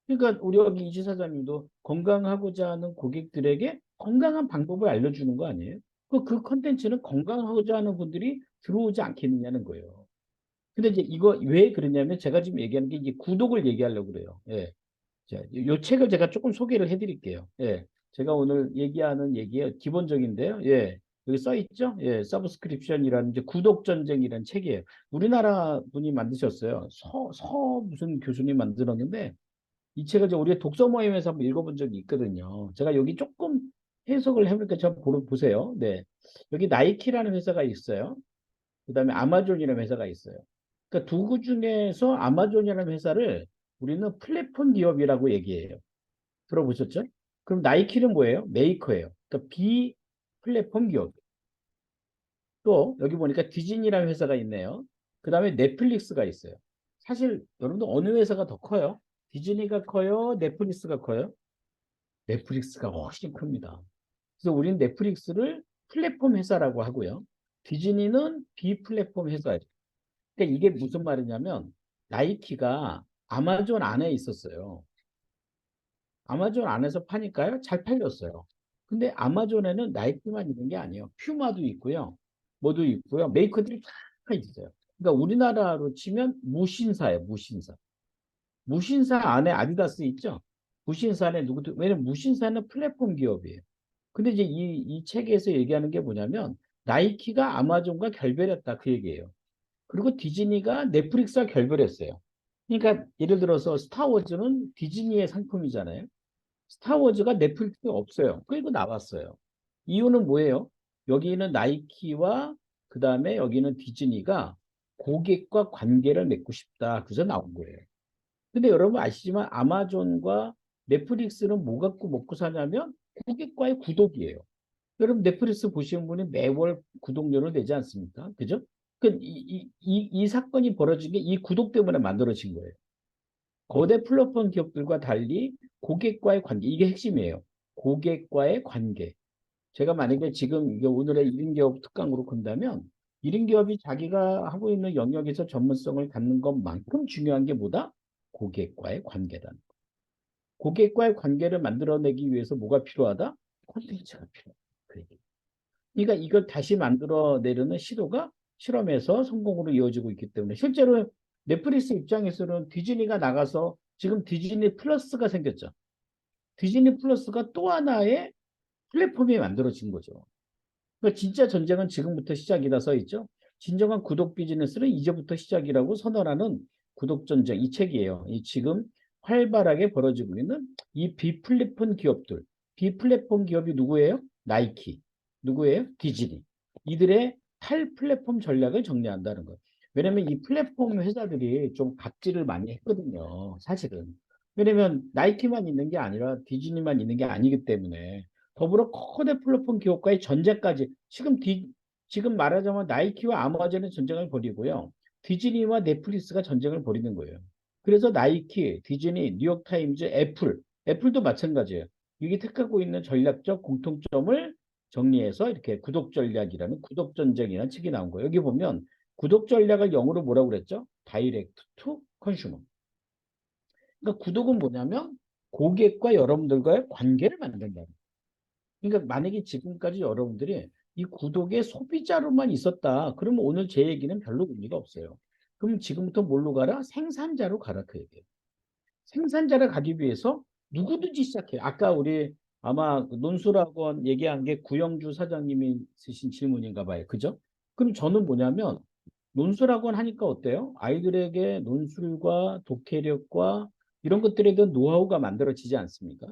그러니까 우리 여기 이지 사장님도 건강하고자 하는 고객들에게 건강한 방법을 알려주는 거 아니에요? 그 컨텐츠는 건강하고자 하는 분들이 들어오지 않겠느냐는 거예요. 근데 이제 이거 왜 그러냐면 제가 지금 얘기하는 게 이제 구독을 얘기하려고 그래요. 예. 자, 요 책을 제가 조금 소개를 해드릴게요. 예. 제가 오늘 얘기하는 얘기에 기본적인데요. 예. 여기 써 있죠? 예. 서브스크립션이라는 이제 구독 전쟁이라는 책이에요. 우리나라 분이 만드셨어요. 무슨 교수님 만들었는데 이 책을 이제 우리 독서 모임에서 한번 읽어본 적이 있거든요. 제가 여기 조금 해석을 해보니까 보세요. 네. 여기 나이키라는 회사가 있어요. 그다음에 아마존이라는 회사가 있어요. 그러니까 두 중에서 아마존이라는 회사를 우리는 플랫폼 기업이라고 얘기해요. 들어보셨죠? 그럼 나이키는 뭐예요? 메이커예요. 그러니까 비플랫폼 기업. 또 여기 보니까 디즈니라는 회사가 있네요. 그다음에 넷플릭스가 있어요. 사실 여러분들 어느 회사가 더 커요? 디즈니가 커요? 넷플릭스가 커요? 넷플릭스가 훨씬 큽니다. 그래서 우리는 넷플릭스를 플랫폼 회사라고 하고요. 디즈니는 비플랫폼 회사예요. 그러니까 이게 무슨 말이냐면 나이키가 아마존 안에 있었어요. 아마존 안에서 파니까요. 잘 팔렸어요. 근데 아마존에는 나이키만 있는 게 아니에요. 퓨마도 있고요. 뭐도 있고요. 메이커들이 다 있어요. 그러니까 우리나라로 치면 무신사예요. 무신사. 무신사 안에 아디다스 있죠? 무신사 안에 누구도, 왜냐면 무신사는 플랫폼 기업이에요. 근데 이제 이 책에서 얘기하는 게 뭐냐면 나이키가 아마존과 결별했다 그 얘기예요. 그리고 디즈니가 넷플릭스와 결별했어요. 그러니까 예를 들어서 스타워즈는 디즈니의 상품이잖아요. 스타워즈가 넷플릭스에 없어요. 그리고 나왔어요. 이유는 뭐예요? 여기는 나이키와 그 다음에 여기는 디즈니가 고객과 관계를 맺고 싶다. 그래서 나온 거예요. 근데 여러분 아시지만 아마존과 넷플릭스는 뭐 갖고 먹고 사냐면 고객과의 구독이에요. 여러분 넷플릭스 보시는 분이 매월 구독료를 내지 않습니까? 그죠? 이 사건이 벌어진 게 이 구독 때문에 만들어진 거예요. 거대 플랫폼 기업들과 달리 고객과의 관계, 이게 핵심이에요. 고객과의 관계. 제가 만약에 지금 이게 오늘의 1인 기업 특강으로 본다면 1인 기업이 자기가 하고 있는 영역에서 전문성을 갖는 것만큼 중요한 게 뭐다? 고객과의 관계다. 고객과의 관계를 만들어내기 위해서 뭐가 필요하다? 콘텐츠가 필요하다. 그 얘기. 그러니까 이걸 다시 만들어내려는 시도가 실험에서 성공으로 이어지고 있기 때문에 실제로 넷플릭스 입장에서는 디즈니가 나가서 지금 디즈니 플러스가 생겼죠. 디즈니 플러스가 또 하나의 플랫폼이 만들어진 거죠. 그러니까 진짜 전쟁은 지금부터 시작이다 써 있죠. 진정한 구독 비즈니스는 이제부터 시작이라고 선언하는 구독 전쟁 이 책이에요. 이 지금 활발하게 벌어지고 있는 이 비플랫폼 기업들. 비플랫폼 기업이 누구예요? 나이키. 누구예요? 디즈니. 이들의 탈플랫폼 전략을 정리한다는 거예요. 왜냐면 이 플랫폼 회사들이 좀 갑질을 많이 했거든요. 사실은. 왜냐면 나이키만 있는 게 아니라 디즈니만 있는 게 아니기 때문에 더불어 거대 플랫폼 기업과의 전쟁까지 지금 말하자면 나이키와 아마존의 전쟁을 벌이고요. 디즈니와 넷플릭스가 전쟁을 벌이는 거예요. 그래서 나이키, 디즈니, 뉴욕타임즈, 애플도 마찬가지예요. 이게 택하고 있는 전략적 공통점을 정리해서 이렇게 구독 전략이라는 구독 전쟁이라는 책이 나온 거예요. 여기 보면 구독 전략을 영어로 뭐라고 그랬죠? 다이렉트 투 컨슈머. 그러니까 구독은 뭐냐면 고객과 여러분들과의 관계를 만든다. 그러니까 만약에 지금까지 여러분들이 이 구독의 소비자로만 있었다. 그러면 오늘 제 얘기는 별로 의미가 없어요. 그럼 지금부터 뭘로 가라? 생산자로 가라 그 얘기예요. 생산자를 가기 위해서 누구든지 시작해요. 아까 우리 아마 그 논술학원 얘기한 게 구영주 사장님이 쓰신 질문인가 봐요. 그죠? 그럼 저는 뭐냐면 논술학원 하니까 어때요? 아이들에게 논술과 독해력과 이런 것들에 대한 노하우가 만들어지지 않습니까?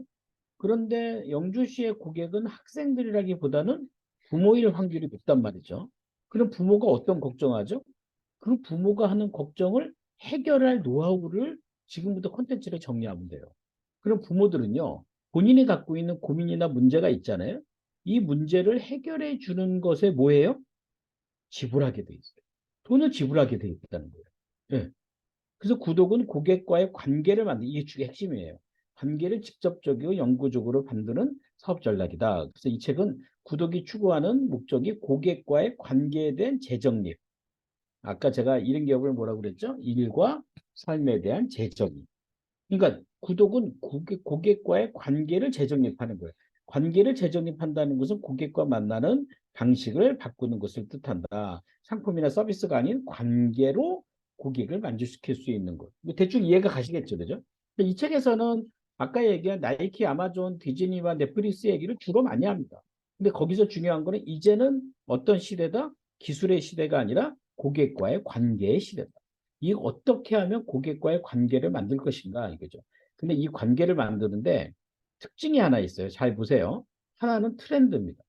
그런데 영주 씨의 고객은 학생들이라기보다는 부모일 확률이 높단 말이죠. 그럼 부모가 어떤 걱정하죠? 그 부모가 하는 걱정을 해결할 노하우를 지금부터 콘텐츠를 정리하면 돼요. 그럼 부모들은요, 본인이 갖고 있는 고민이나 문제가 있잖아요. 이 문제를 해결해 주는 것에 뭐예요? 지불하게 돼 있어요. 돈을 지불하게 돼 있다는 거예요. 예. 그래서 구독은 고객과의 관계를 만드는 이게 주의 핵심이에요. 관계를 직접적이고 영구적으로 만드는 사업 전략이다. 그래서 이 책은 구독이 추구하는 목적이 고객과의 관계에 대한 재정립. 아까 제가 이런 기업을 뭐라고 그랬죠? 일과 삶에 대한 재정립. 그러니까 구독은 고객과의 관계를 재정립하는 거예요. 관계를 재정립한다는 것은 고객과 만나는 방식을 바꾸는 것을 뜻한다. 상품이나 서비스가 아닌 관계로 고객을 만족시킬 수 있는 것. 뭐 대충 이해가 가시겠죠, 그죠? 이 책에서는 아까 얘기한 나이키, 아마존, 디즈니와 넷플릭스 얘기를 주로 많이 합니다. 근데 거기서 중요한 거는 이제는 어떤 시대다? 기술의 시대가 아니라 고객과의 관계의 시대다. 이 어떻게 하면 고객과의 관계를 만들 것인가 이거죠. 근데 이 관계를 만드는데 특징이 하나 있어요. 잘 보세요. 하나는 트렌드입니다.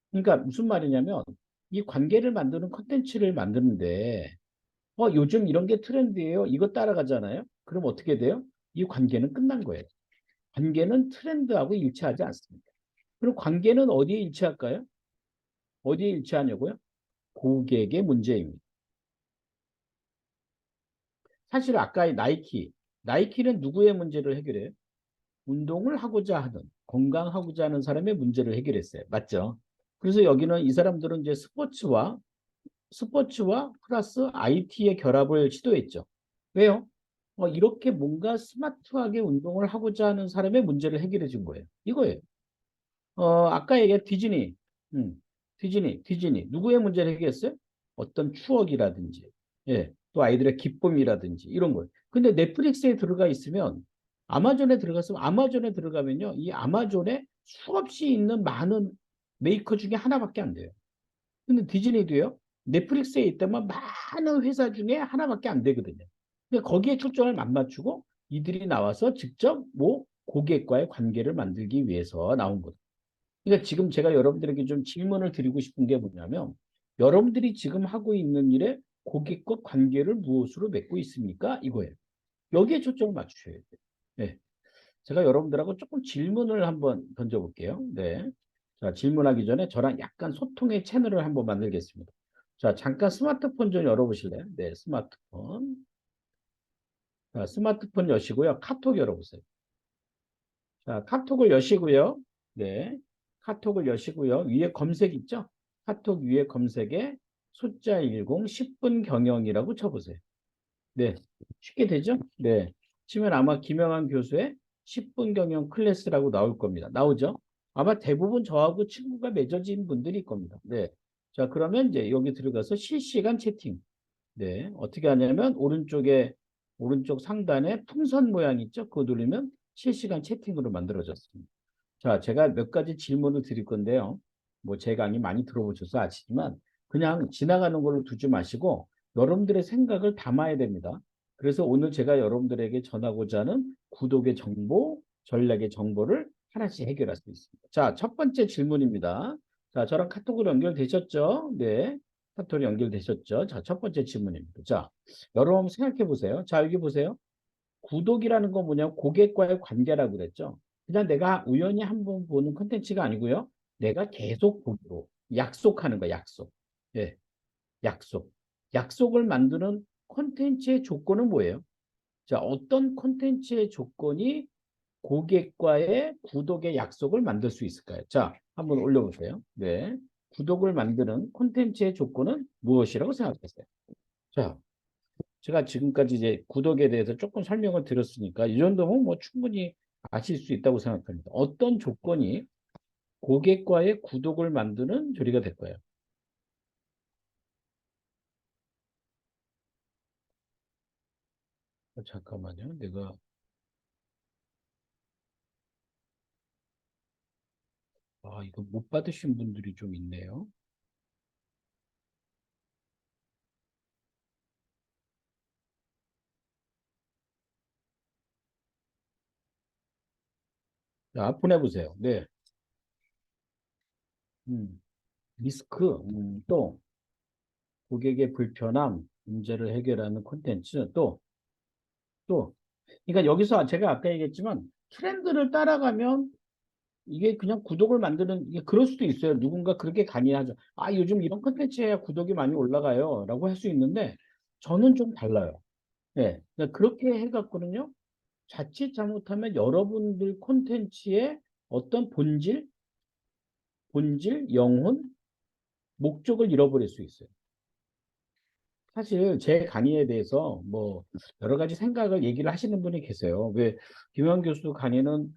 그러니까 무슨 말이냐면 이 관계를 만드는 컨텐츠를 만드는데 요즘 이런 게 트렌드예요. 이거 따라가잖아요. 그럼 어떻게 돼요? 이 관계는 끝난 거예요. 관계는 트렌드하고 일치하지 않습니다. 그럼 관계는 어디에 일치할까요? 어디에 일치하냐고요? 고객의 문제입니다. 사실 아까 나이키는 누구의 문제를 해결해요? 운동을 하고자 하는, 건강하고자 하는 사람의 문제를 해결했어요. 맞죠? 그래서 여기는 이 사람들은 이제 스포츠와 플러스 IT의 결합을 시도했죠. 왜요? 이렇게 뭔가 스마트하게 운동을 하고자 하는 사람의 문제를 해결해 준 거예요. 이거예요. 아까 얘기한 음, 디즈니. 누구의 문제를 해결했어요? 어떤 추억이라든지, 예, 또 아이들의 기쁨이라든지 이런 거. 근데 넷플릭스에 들어가 있으면 아마존에 들어가면요, 이 아마존에 수없이 있는 많은 메이커 중에 하나밖에 안 돼요. 근데 디즈니도요, 넷플릭스에 있다면 많은 회사 중에 하나밖에 안 되거든요. 근데 거기에 초점을 안 맞추고 이들이 나와서 직접 뭐 고객과의 관계를 만들기 위해서 나온 거죠. 그러니까 지금 제가 여러분들에게 좀 질문을 드리고 싶은 게 뭐냐면 여러분들이 지금 하고 있는 일에 고객과 관계를 무엇으로 맺고 있습니까? 이거예요. 여기에 초점을 맞추셔야 돼요. 네. 제가 여러분들하고 조금 질문을 한번 던져볼게요. 네. 자, 질문하기 전에 저랑 약간 소통의 채널을 한번 만들겠습니다. 자, 잠깐 스마트폰 좀 열어보실래요? 네, 스마트폰. 자, 스마트폰 여시고요. 카톡 열어보세요. 자, 카톡을 여시고요. 네. 카톡을 여시고요. 위에 검색 있죠? 카톡 위에 검색에 숫자 10, 10분 경영이라고 쳐보세요. 네. 쉽게 되죠? 네. 치면 아마 김영환 교수의 10분 경영 클래스라고 나올 겁니다. 나오죠? 아마 대부분 저하고 친구가 맺어진 분들일 겁니다. 네. 자, 그러면 이제 여기 들어가서 실시간 채팅. 네. 어떻게 하냐면 오른쪽 상단에 풍선 모양 있죠? 그거 누르면 실시간 채팅으로 만들어졌습니다. 자, 제가 몇 가지 질문을 드릴 건데요. 뭐 제 강의 많이 들어보셔서 아시지만 그냥 지나가는 걸로 두지 마시고 여러분들의 생각을 담아야 됩니다. 그래서 오늘 제가 여러분들에게 전하고자 하는 구독의 정보, 전략의 정보를 하나씩 해결할 수 있습니다. 자, 첫 번째 질문입니다. 자, 저랑 카톡으로 연결되셨죠? 네. 카톡으로 연결되셨죠? 자, 첫 번째 질문입니다. 자, 여러분 생각해 보세요. 자, 여기 보세요. 구독이라는 건 뭐냐면 고객과의 관계라고 그랬죠. 그냥 내가 우연히 한번 보는 컨텐츠가 아니고요. 내가 계속 보기로 약속하는 거야, 약속. 예, 약속. 약속을 만드는 콘텐츠의 조건은 뭐예요? 자, 어떤 콘텐츠의 조건이 고객과의 구독의 약속을 만들 수 있을까요? 자, 한번 올려보세요. 네. 구독을 만드는 콘텐츠의 조건은 무엇이라고 생각하세요? 자, 제가 지금까지 이제 구독에 대해서 조금 설명을 드렸으니까 이 정도면 뭐 충분히 아실 수 있다고 생각합니다. 어떤 조건이 고객과의 구독을 만드는 조리가 될까요? 잠깐만요. 이거 못 받으신 분들이 좀 있네요. 자, 보내보세요. 네. 음, 리스크, 또 고객의 불편함, 문제를 해결하는 콘텐츠, 또, 그러니까 여기서 제가 아까 얘기했지만 트렌드를 따라가면 이게 그냥 구독을 만드는, 이게 그럴 수도 있어요. 누군가 그렇게 강의하죠. 요즘 이런 콘텐츠에 구독이 많이 올라가요. 라고 할 수 있는데, 저는 좀 달라요. 예. 그러니까 그렇게 해갖고는요, 자칫 잘못하면 여러분들 콘텐츠의 어떤 본질, 영혼, 목적을 잃어버릴 수 있어요. 사실 제 강의에 대해서 뭐 여러 가지 생각을 얘기를 하시는 분이 계세요. 왜 김현 교수 강의는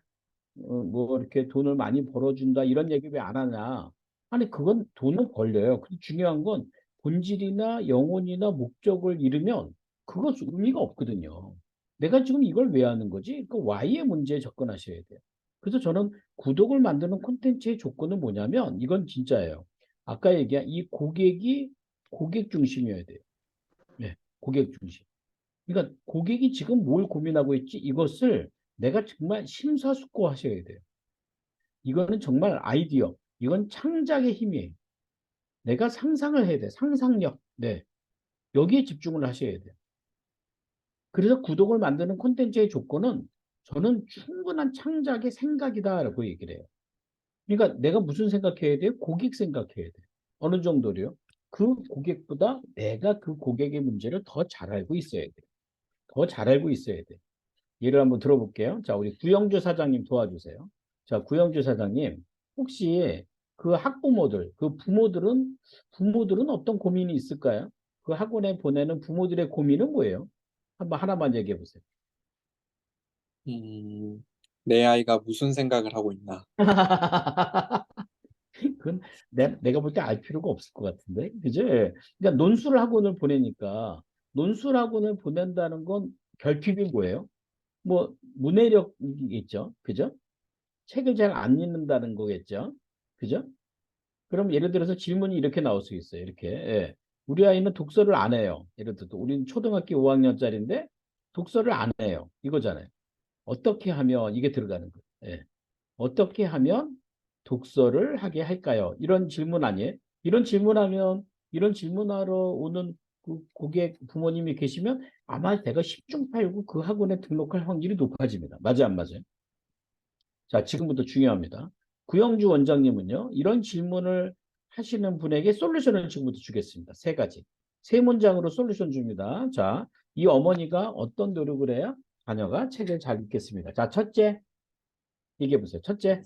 뭐 이렇게 돈을 많이 벌어준다 이런 얘기 왜 안 하냐? 아니 그건 돈을 벌려요. 근데 중요한 건 본질이나 영혼이나 목적을 잃으면 그거 의미가 없거든요. 내가 지금 이걸 왜 하는 거지? 그 Y의 문제에 접근하셔야 돼요. 그래서 저는 구독을 만드는 콘텐츠의 조건은 뭐냐면 이건 진짜예요. 아까 얘기한 이 고객이 고객 중심이어야 돼요. 네, 고객 중심. 그러니까 고객이 지금 뭘 고민하고 있지? 이것을 내가 정말 심사숙고하셔야 돼요. 이거는 정말 아이디어. 이건 창작의 힘이에요. 내가 상상을 해야 돼. 상상력. 네. 여기에 집중을 하셔야 돼요. 그래서 구독을 만드는 콘텐츠의 조건은 저는 충분한 창작의 생각이다라고 얘기를 해요. 그러니까 내가 무슨 생각해야 돼요? 고객 생각해야 돼요. 어느 정도로요? 그 고객보다 내가 그 고객의 문제를 더 잘 알고 있어야 돼요. 더 잘 알고 있어야 돼요. 예를 한번 들어볼게요. 자, 우리 구영주 사장님 도와주세요. 자, 구영주 사장님, 혹시 그 학부모들, 그 부모들은 어떤 고민이 있을까요? 그 학원에 보내는 부모들의 고민은 뭐예요? 한번 하나만 얘기해 보세요. 내 아이가 무슨 생각을 하고 있나? 그건 내가 볼 때 알 필요가 없을 것 같은데, 그죠? 예. 그러니까 논술 학원을 보내니까 논술 학원을 보낸다는 건 결핍이 뭐예요? 뭐 문해력이겠죠, 그죠? 책을 잘 안 읽는다는 거겠죠. 그죠? 그럼 예를 들어서 질문이 이렇게 나올 수 있어요. 이렇게. 예. 우리 아이는 독서를 안 해요. 예를 들어 우리는 초등학교 5학년짜리인데 독서를 안 해요. 이거잖아요. 어떻게 하면 이게 들어가는 거예요. 예. 어떻게 하면 독서를 하게 할까요? 이런 질문 아니에요? 이런 질문하러 오는 그 고객 부모님이 계시면 아마 내가 10중 8구 그 학원에 등록할 확률이 높아집니다. 맞아요, 안 맞아요? 자, 지금부터 중요합니다. 구영주 원장님은요, 이런 질문을 하시는 분에게 솔루션을 지금부터 주겠습니다. 세 가지. 세 문장으로 솔루션 줍니다. 자, 이 어머니가 어떤 노력을 해야 자녀가 책을 잘 읽겠습니다. 자, 첫째, 얘기해 보세요. 첫째,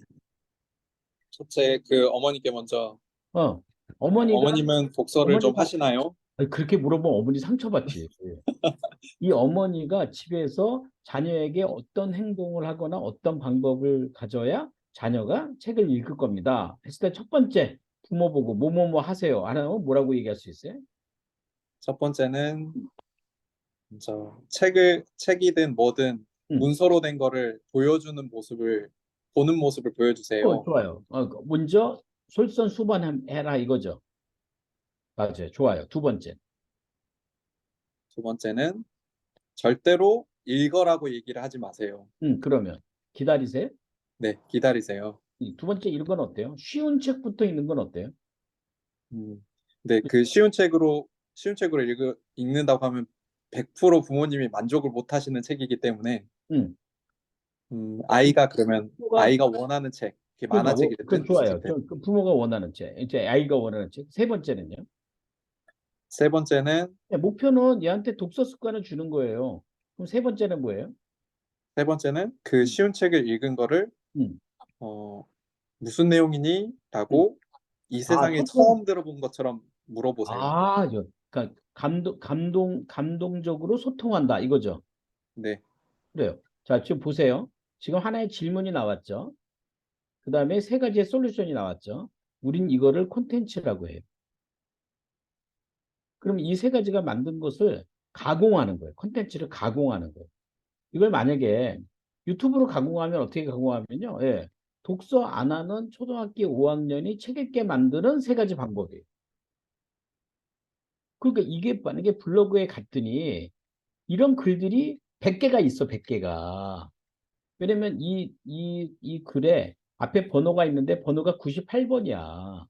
첫째, 그 어머니께 먼저 어, 어머니가, 어머님은 독서를 좀 어머니가, 하시나요? 아니, 그렇게 물어보면 어머니 상처받지. 이 어머니가 집에서 자녀에게 어떤 행동을 하거나 어떤 방법을 가져야 자녀가 책을 읽을 겁니다. 했을 때 첫 번째, 부모 보고 뭐뭐뭐 하세요. 안 하면 뭐라고 얘기할 수 있어요? 첫 번째는 책이든 뭐든 응. 문서로 된 거를 보는 모습을 보여주세요. 좋아요. 먼저 솔선수범해라 이거죠. 맞아요. 좋아요. 두 번째. 두 번째는 절대로 읽어라고 얘기를 하지 마세요. 그러면 기다리세요. 네, 기다리세요. 두 번째 읽은 어때요? 쉬운 책부터 읽는 건 어때요? 근데 그 쉬운 책으로 읽는다고 하면 100% 부모님이 만족을 못 하시는 책이기 때문에 응. 아이가 그러면 부모가 아이가 원하는 책, 그러니까 만화책이 그 됐든 좋아요. 무슨 책. 그 부모가 원하는 책, 이제 아이가 원하는 책. 세 번째는요? 세 번째는 목표는 얘한테 독서 습관을 주는 거예요. 그럼 세 번째는 뭐예요? 그 음, 쉬운 책을 읽은 거를 음, 어, 무슨 내용이니? 음. 라고 이 세상에 첫째, 처음 들어본 것처럼 물어보세요. 그러니까 감동적으로 소통한다 이거죠. 네. 그래요. 자, 지금 보세요. 지금 하나의 질문이 나왔죠. 그 다음에 세 가지의 솔루션이 나왔죠. 우린 이거를 콘텐츠라고 해요. 그럼 이 세 가지가 만든 것을 가공하는 거예요. 콘텐츠를 가공하는 거예요. 이걸 만약에 유튜브로 가공하면 어떻게 가공하면요. 예. 독서 안 하는 초등학교 5학년이 책 읽게 만드는 세 가지 방법이에요. 그러니까 이게 만약에 블로그에 갔더니 이런 글들이 100개가 있어, 100개가. 왜냐면 이 글에 앞에 번호가 있는데 번호가 98번이야.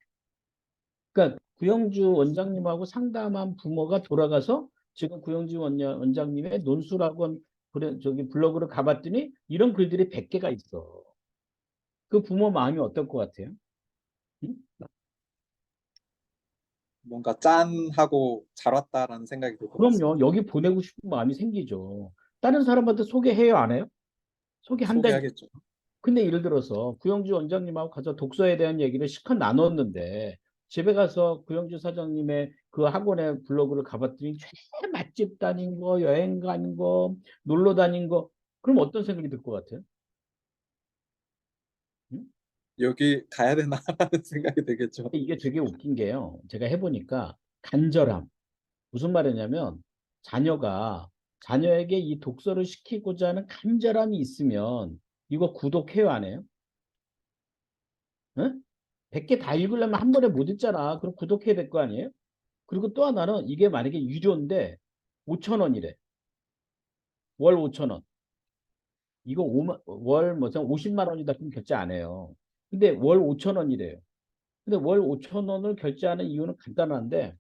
그러니까 구영주 원장님하고 상담한 부모가 돌아가서 지금 구영주 원장님의 논술학원 저기 블로그를 가봤더니 이런 글들이 100개가 있어. 그 부모 마음이 어떨 것 같아요? 응? 뭔가 짠하고 잘 왔다라는 생각이 들 것 같습니다. 그럼요. 여기 보내고 싶은 마음이 생기죠. 다른 사람한테 소개해요, 안 해요? 소개한다니까. 소개하겠죠. 근데 예를 들어서 구영주 원장님하고 가서 독서에 대한 얘기를 실컷 나눴는데 집에 가서 구영주 사장님의 그 학원의 블로그를 가봤더니 최 맛집 다닌 거, 여행 가는 거, 놀러 다닌 거, 그럼 어떤 생각이 들 것 같아요? 응? 여기 가야 되나라는 생각이 들겠죠. 이게 되게 웃긴 게요. 제가 해보니까 간절함. 무슨 말이냐면 자녀에게 이 독서를 시키고자 하는 간절함이 있으면 이거 구독해요, 안 해요? 응? 100개 다 읽으려면 한 번에 못 읽잖아. 그럼 구독해야 될 거 아니에요? 그리고 또 하나는 이게 만약에 유료인데 5천 원이래. 월 5천 원. 이거 월 무슨 50만 원이다 그럼 결제 안 해요. 근데 월 5천 원이래요. 근데 월 5천 원을 결제하는 이유는 간단한데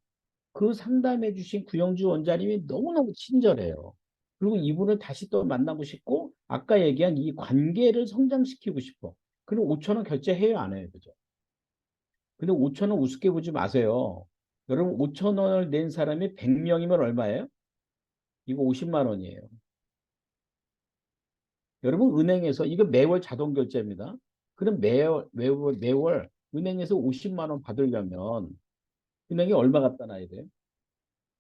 그 상담해 주신 구영주 원장님이 너무너무 친절해요. 그리고 이분을 다시 또 만나고 싶고 아까 얘기한 이 관계를 성장시키고 싶어. 그럼 5천 원 결제해요, 안 해요? 그죠? 근데 5천 원 우습게 보지 마세요. 여러분 5천 원을 낸 사람이 100명이면 얼마예요? 이거 50만 원이에요. 여러분 은행에서 이거 매월 자동 결제입니다. 그럼 매월 은행에서 50만 원 받으려면 은행에 얼마 갖다 놔야 돼요?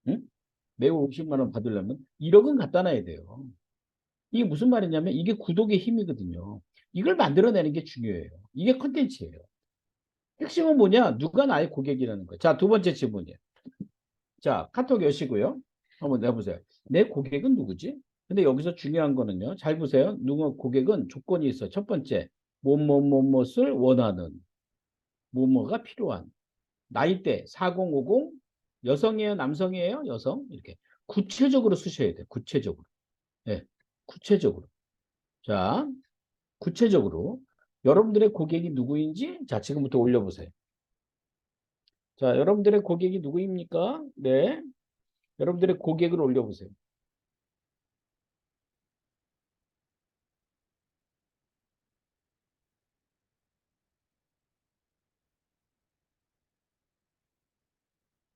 응? 매월 50만 원 받으려면 1억은 갖다 놔야 돼요. 이게 무슨 말이냐면 이게 구독의 힘이거든요. 이걸 만들어내는 게 중요해요. 이게 컨텐츠예요. 핵심은 뭐냐? 누가 나의 고객이라는 거예요. 자, 두 번째 질문이에요. 자, 카톡 여시고요. 한번 내보세요. 내 고객은 누구지? 근데 여기서 중요한 거는요. 잘 보세요. 누구 고객은 조건이 있어. 첫 번째, 뭐뭐뭐뭐을 원하는, 뭐뭐가 필요한, 나이대 4050, 여성이에요, 남성이에요, 여성 이렇게 구체적으로 쓰셔야 돼요. 구체적으로. 네, 구체적으로. 자, 구체적으로 여러분들의 고객이 누구인지 자 지금부터 올려보세요. 자, 여러분들의 고객이 누구입니까? 네, 여러분들의 고객을 올려보세요.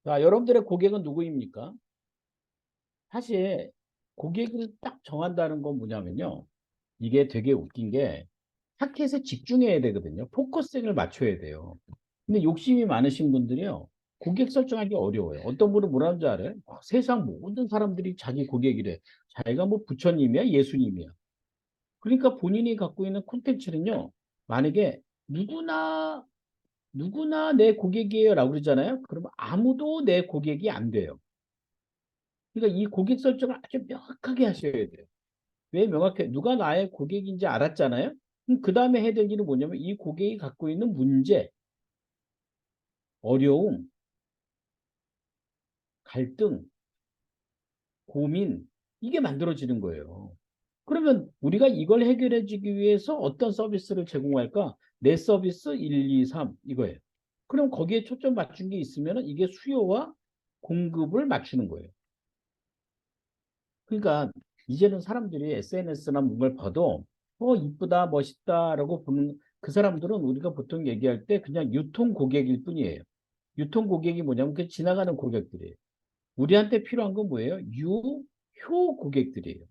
자, 여러분들의 고객은 누구입니까? 사실 고객을 딱 정한다는 건 뭐냐면요. 이게 되게 웃긴 게 타켓에 집중해야 되거든요. 포커싱을 맞춰야 돼요. 근데 욕심이 많으신 분들이요. 고객 설정하기 어려워요. 어떤 분은 뭐라는 줄 알아요? 세상 모든 사람들이 자기 고객이래. 자기가 뭐 부처님이야, 예수님이야. 그러니까 본인이 갖고 있는 콘텐츠는요. 만약에 누구나 내 고객이에요 라고 그러잖아요. 그러면 아무도 내 고객이 안 돼요. 그러니까 이 고객 설정을 아주 명확하게 하셔야 돼요. 왜 명확해? 누가 나의 고객인지 알았잖아요. 그 다음에 해야 될 일은 뭐냐면 이 고객이 갖고 있는 문제, 어려움, 갈등, 고민 이게 만들어지는 거예요. 그러면 우리가 이걸 해결해 주기 위해서 어떤 서비스를 제공할까? 내 서비스 1, 2, 3 이거예요. 그럼 거기에 초점 맞춘 게 있으면 이게 수요와 공급을 맞추는 거예요. 그러니까 이제는 사람들이 SNS나 뭔가를 봐도 이쁘다 멋있다라고 보는 그 사람들은 우리가 보통 얘기할 때 그냥 유통 고객일 뿐이에요. 유통 고객이 뭐냐면 그 지나가는 고객들이에요. 우리한테 필요한 건 뭐예요? 유효 고객들이에요.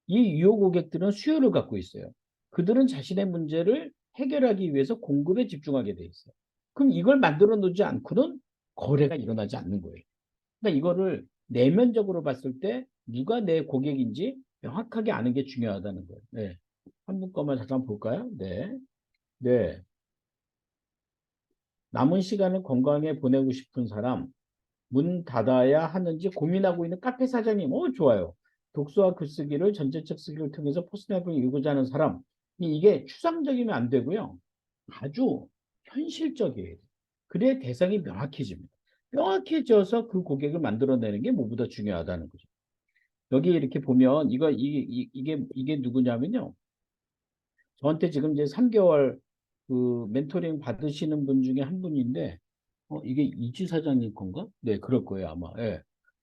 이 유효 고객들은 수요를 갖고 있어요. 그들은 자신의 문제를 해결하기 위해서 공급에 집중하게 돼 있어요. 그럼 이걸 만들어 놓지 않고는 거래가 일어나지 않는 거예요. 그러니까 이거를 내면적으로 봤을 때 누가 내 고객인지 명확하게 아는 게 중요하다는 거예요. 네. 한 분 거만 잠깐 볼까요? 네. 네. 남은 시간을 건강하게 보내고 싶은 사람, 문 닫아야 하는지 고민하고 있는 카페 사장님, 좋아요. 독서와 글쓰기를 전체적 쓰기를 통해서 퍼스널을 이루고자 하는 사람, 이게 추상적이면 안 되고요. 아주 현실적이에요. 그래 대상이 명확해집니다. 명확해져서 그 고객을 만들어내는 게 뭐보다 중요하다는 거죠. 여기 이렇게 보면 이게 누구냐면요. 저한테 지금 이제 3개월 그 멘토링 받으시는 분 중에 한 분인데, 이게 이지 사장님 건가? 네, 그럴 거예요, 아마. 예.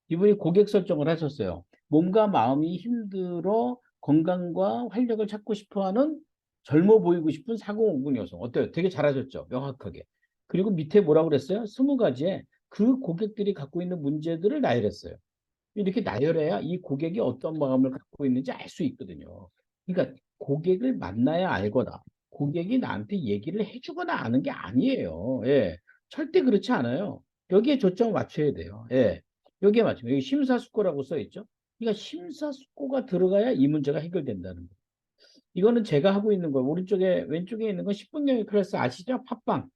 이분이 고객 설정을 하셨어요. 몸과 마음이 힘들어 건강과 활력을 찾고 싶어 하는 젊어 보이고 싶은 4050 여성. 어때요? 되게 잘하셨죠? 명확하게. 그리고 밑에 뭐라고 그랬어요? 20가지에 그 고객들이 갖고 있는 문제들을 나열했어요. 이렇게 나열해야 이 고객이 어떤 마음을 갖고 있는지 알 수 있거든요. 그러니까 고객을 만나야 알거나 고객이 나한테 얘기를 해주거나 아는 게 아니에요. 예. 절대 그렇지 않아요. 여기에 초점을 맞춰야 돼요. 예. 여기에 맞추면 여기 심사숙고라고 써 있죠. 그러니까 심사숙고가 들어가야 이 문제가 해결된다는 거예요. 이거는 제가 하고 있는 거예요. 오른쪽에 왼쪽에 있는 건 10분 경영 클래스 아시죠? 팟빵.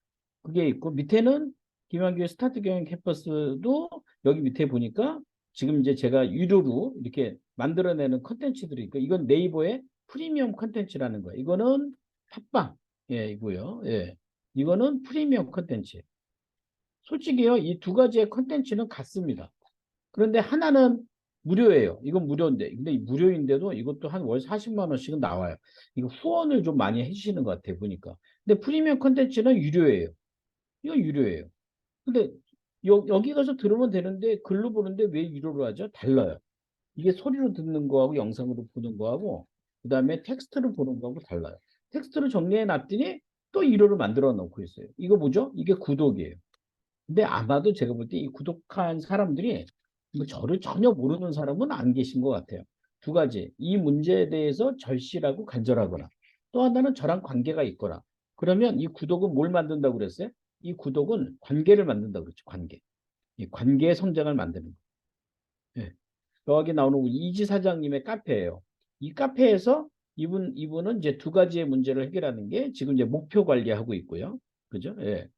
그게 있고 밑에는 김한규의 스타트 경영 캠퍼스도 여기 밑에 보니까 지금 이제 제가 유료로 이렇게 만들어내는 컨텐츠들이 있고 이건 네이버의 프리미엄 컨텐츠라는 거예요. 이거는 팟빵 예 이고요. 예 이거는 프리미엄 컨텐츠. 솔직히요 이 두 가지의 컨텐츠는 같습니다. 그런데 하나는 무료예요. 이건 무료인데. 근데 이 무료인데도 이것도 한 월 40만 원씩은 나와요. 이거 후원을 좀 많이 해주시는 것 같아요. 보니까. 근데 프리미엄 컨텐츠는 유료예요. 이건 유료예요. 근데 여기 가서 들으면 되는데 글로 보는데 왜 유료로 하죠? 달라요. 이게 소리로 듣는 거하고 영상으로 보는 거하고 그다음에 텍스트로 보는 거하고 달라요. 텍스트로 정리해 놨더니 또 유료로 만들어 놓고 있어요. 이거 뭐죠? 이게 구독이에요. 근데 아마도 제가 볼 때 이 구독한 사람들이 뭐 저를 전혀 모르는 사람은 안 계신 것 같아요. 두 가지. 이 문제에 대해서 절실하고 간절하거나 또 하나는 저랑 관계가 있거나 그러면 이 구독은 뭘 만든다고 그랬어요? 이 구독은 관계를 만든다고 그랬죠. 관계. 이 관계의 성장을 만드는 거예요. 예. 여기 나오는 이지 사장님의 카페예요. 이 카페에서 이분은 이제 두 가지의 문제를 해결하는 게 지금 이제 목표 관리하고 있고요. 그죠? 예.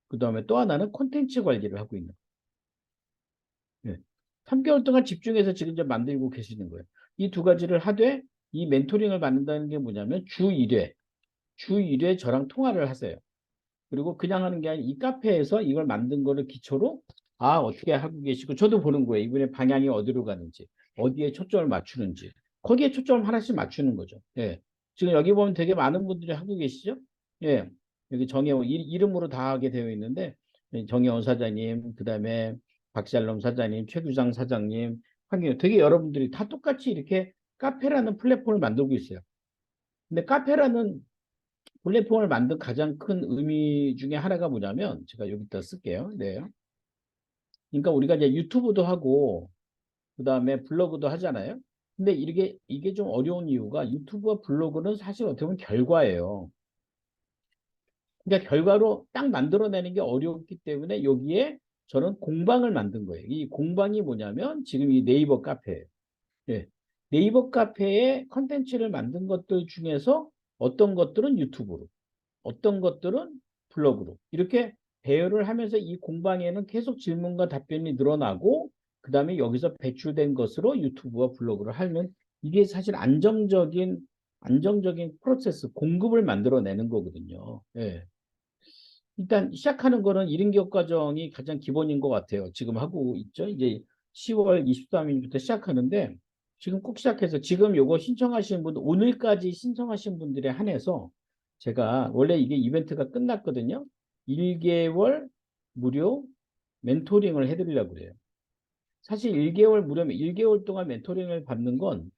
그 다음에 또 하나는 콘텐츠 관리를 하고 있는 거예요. 예. 3개월 동안 집중해서 지금 이제 만들고 계시는 거예요. 이 두 가지를 하되 이 멘토링을 받는다는 게 뭐냐면 주 1회 저랑 통화를 하세요. 그리고 그냥 하는 게 아니라 이 카페에서 이걸 만든 거를 기초로 어떻게 하고 계시고 저도 보는 거예요. 이분의 방향이 어디로 가는지 어디에 초점을 맞추는지 거기에 초점을 하나씩 맞추는 거죠. 예. 지금 여기 보면 되게 많은 분들이 하고 계시죠. 예. 여기 정혜원 이름으로 다 하게 되어 있는데 정혜원 사장님 그다음에 박샬롬 사장님 최규장 사장님 황경 되게 여러분들이 다 똑같이 이렇게 카페라는 플랫폼을 만들고 있어요. 근데 카페라는 플랫폼을 만든 가장 큰 의미 중에 하나가 뭐냐면 제가 여기다 쓸게요. 네. 그러니까 우리가 이제 유튜브도 하고 그다음에 블로그도 하잖아요. 근데 이게 좀 어려운 이유가 유튜브와 블로그는 사실 어떻게 보면 결과예요. 그러니까 결과로 딱 만들어내는 게 어렵기 때문에 여기에 저는 공방을 만든 거예요. 이 공방이 뭐냐면 지금 이 네이버 카페예요. 예. 네이버 카페에 컨텐츠를 만든 것들 중에서 어떤 것들은 유튜브로 어떤 것들은 블로그로 이렇게 배열을 하면서 이 공방에는 계속 질문과 답변이 늘어나고 그 다음에 여기서 배출된 것으로 유튜브와 블로그를 하면 이게 사실 안정적인 프로세스 공급을 만들어내는 거거든요. 예. 일단 시작하는 거는 1인 기업 과정이 가장 기본인 것 같아요. 지금 하고 있죠. 이제 10월 23일부터 시작하는데 지금 꼭 시작해서 지금 요거 신청하신 분 오늘까지 신청하신 분들에 한해서 제가 원래 이게 이벤트가 끝났거든요. 1개월 무료 멘토링을 해드리려고 그래요. 사실 1개월 무료면 1개월 동안 멘토링을 받는 건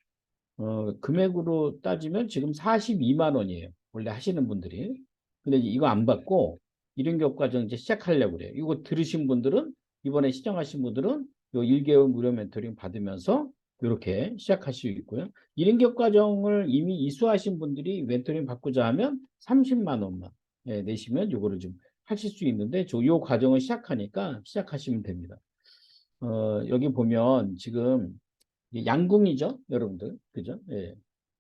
금액으로 따지면 지금 42만 원이에요. 원래 하시는 분들이. 근데 이거 안 받고 이륜교과정 이제 시작하려고 그래요. 이거 들으신 분들은 이번에 시청하신 분들은 요 1개월 무료 멘토링 받으면서 이렇게 시작할 수 있고요. 이륜교과정을 이미 이수하신 분들이 멘토링 받고자 하면 30만 원만 내시면 요거를 좀 하실 수 있는데 요 과정을 시작하니까 시작하시면 됩니다. 여기 보면 지금 이게 양궁이죠, 여러분들. 그죠? 예.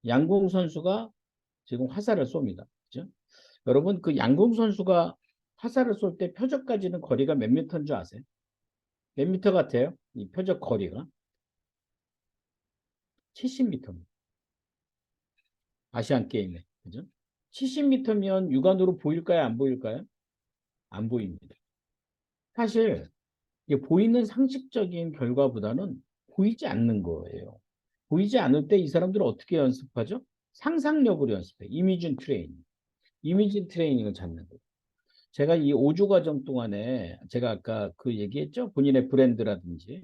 양궁 선수가 지금 화살을 쏩니다. 그죠? 여러분, 그 양궁 선수가 화살을 쏠 때 표적까지는 거리가 몇 미터인 줄 아세요? 몇 미터 같아요? 이 표적 거리가 70미터입니다. 아시안 게임에. 그죠? 70미터면 육안으로 보일까요? 안 보일까요? 안 보입니다. 사실 이게 보이는 상식적인 결과보다는 보이지 않는 거예요. 보이지 않을 때 이 사람들은 어떻게 연습하죠? 상상력으로 연습해요. 이미진 트레이닝. 이미진 트레이닝을 잡는 거예요. 제가 이 5주 과정 동안에 제가 아까 그 얘기했죠. 본인의 브랜드라든지,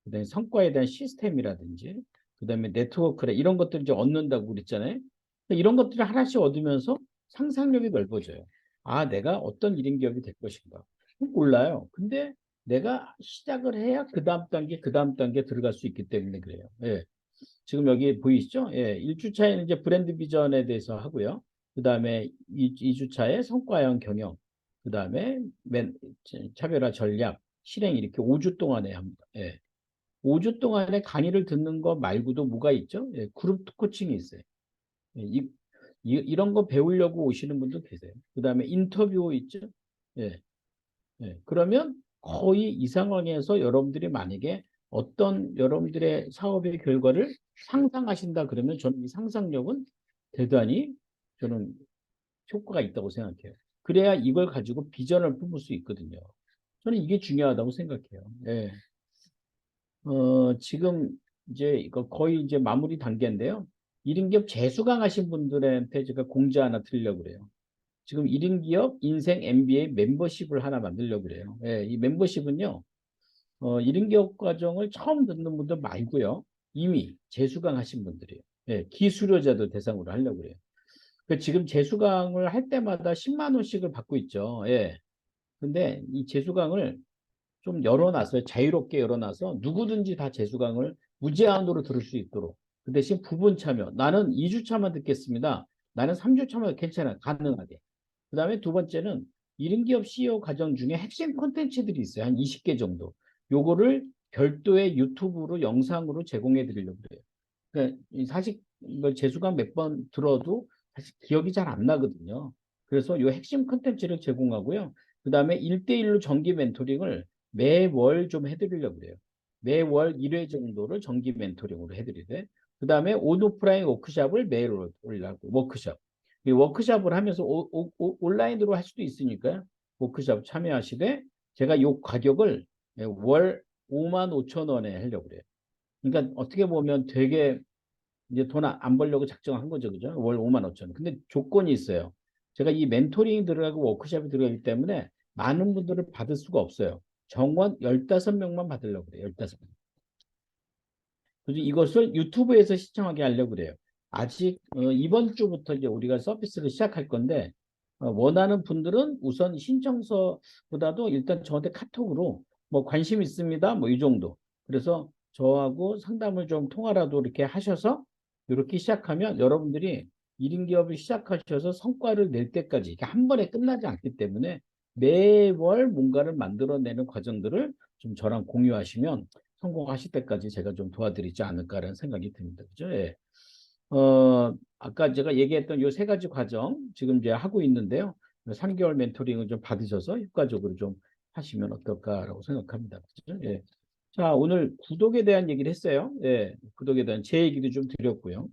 그다음에 성과에 대한 시스템이라든지, 그다음에 네트워크라 이런 것들을 이제 얻는다고 그랬잖아요. 이런 것들을 하나씩 얻으면서 상상력이 넓어져요. 아, 내가 어떤 1인 기업이 될 것인가? 몰라요. 근데 내가 시작을 해야 그 다음 단계, 그 다음 단계 들어갈 수 있기 때문에 그래요. 예. 지금 여기 보이시죠? 예, 1주차에는 이제 브랜드 비전에 대해서 하고요. 그 다음에 2주차에 성과형 경영, 그 다음에 차별화 전략, 실행 이렇게 5주 동안에 합니다. 예. 5주 동안에 강의를 듣는 거 말고도 뭐가 있죠? 예, 그룹 코칭이 있어요. 예, 이런 거 배우려고 오시는 분도 계세요. 그 다음에 인터뷰 있죠? 예, 예. 그러면 거의 이 상황에서 여러분들이 만약에 어떤 여러분들의 사업의 결과를 상상하신다 그러면 저는 이 상상력은 대단히 저는 효과가 있다고 생각해요. 그래야 이걸 가지고 비전을 품을 수 있거든요. 저는 이게 중요하다고 생각해요. 예. 지금 이제 이거 거의 이제 마무리 단계인데요. 1인 기업 재수강 하신 분들한테 제가 공지 하나 드리려고 그래요. 지금 1인 기업 인생 MBA 멤버십을 하나 만들려고 그래요. 예, 이 멤버십은요. 1인 기업 과정을 처음 듣는 분들 말고요. 이미 재수강 하신 분들이에요. 예, 기수료자들 대상으로 하려고 그래요. 지금 재수강을 할 때마다 10만 원씩을 받고 있죠. 예. 근데 이 재수강을 좀 열어놨어요. 자유롭게 열어놔서 누구든지 다 재수강을 무제한으로 들을 수 있도록. 그 대신 부분 참여. 나는 2주차만 듣겠습니다. 나는 3주차만 괜찮아. 가능하게. 그 다음에 두 번째는 1인 기업 CEO 과정 중에 핵심 콘텐츠들이 있어요. 한 20개 정도. 요거를 별도의 유튜브로 영상으로 제공해 드리려고 그래요. 그러니까 사실 이걸 재수강 몇 번 들어도 사실 기억이 잘 안 나거든요. 그래서 요 핵심 콘텐츠를 제공하고요. 그 다음에 1대1로 정기 멘토링을 매월 좀 해드리려고 그래요. 매월 1회 정도를 정기 멘토링으로 해드리되, 그 다음에 온오프라인 워크숍을 매일 올리려고, 워크숍. 이 워크숍을 하면서 온라인으로 할 수도 있으니까요. 워크숍 참여하시되, 제가 이 가격을 월 5만 5천 원에 하려고 그래요. 그러니까 어떻게 보면 되게 이제 돈 안 벌려고 작정한 거죠. 그죠? 월 5만 5천 원. 근데 조건이 있어요. 제가 이 멘토링이 들어가고 워크숍이 들어가기 때문에 많은 분들을 받을 수가 없어요. 정원 15명만 받으려고 그래요. 15명. 그래서 이것을 유튜브에서 시청하게 하려고 그래요. 아직 이번 주부터 이제 우리가 서비스를 시작할 건데 원하는 분들은 우선 신청서보다도 일단 저한테 카톡으로 뭐 관심 있습니다. 뭐 이 정도. 그래서 저하고 상담을 좀 통화라도 이렇게 하셔서 이렇게 시작하면 여러분들이 1인 기업을 시작하셔서 성과를 낼 때까지 이게 한 번에 끝나지 않기 때문에 매월 뭔가를 만들어내는 과정들을 좀 저랑 공유하시면 성공하실 때까지 제가 좀 도와드리지 않을까라는 생각이 듭니다. 그죠? 예. 아까 제가 얘기했던 요 세 가지 과정 지금 이제 하고 있는데요. 3개월 멘토링을 좀 받으셔서 효과적으로 좀 하시면 어떨까라고 생각합니다. 그죠? 예. 자, 오늘 구독에 대한 얘기를 했어요. 예. 구독에 대한 제 얘기도 좀 드렸고요.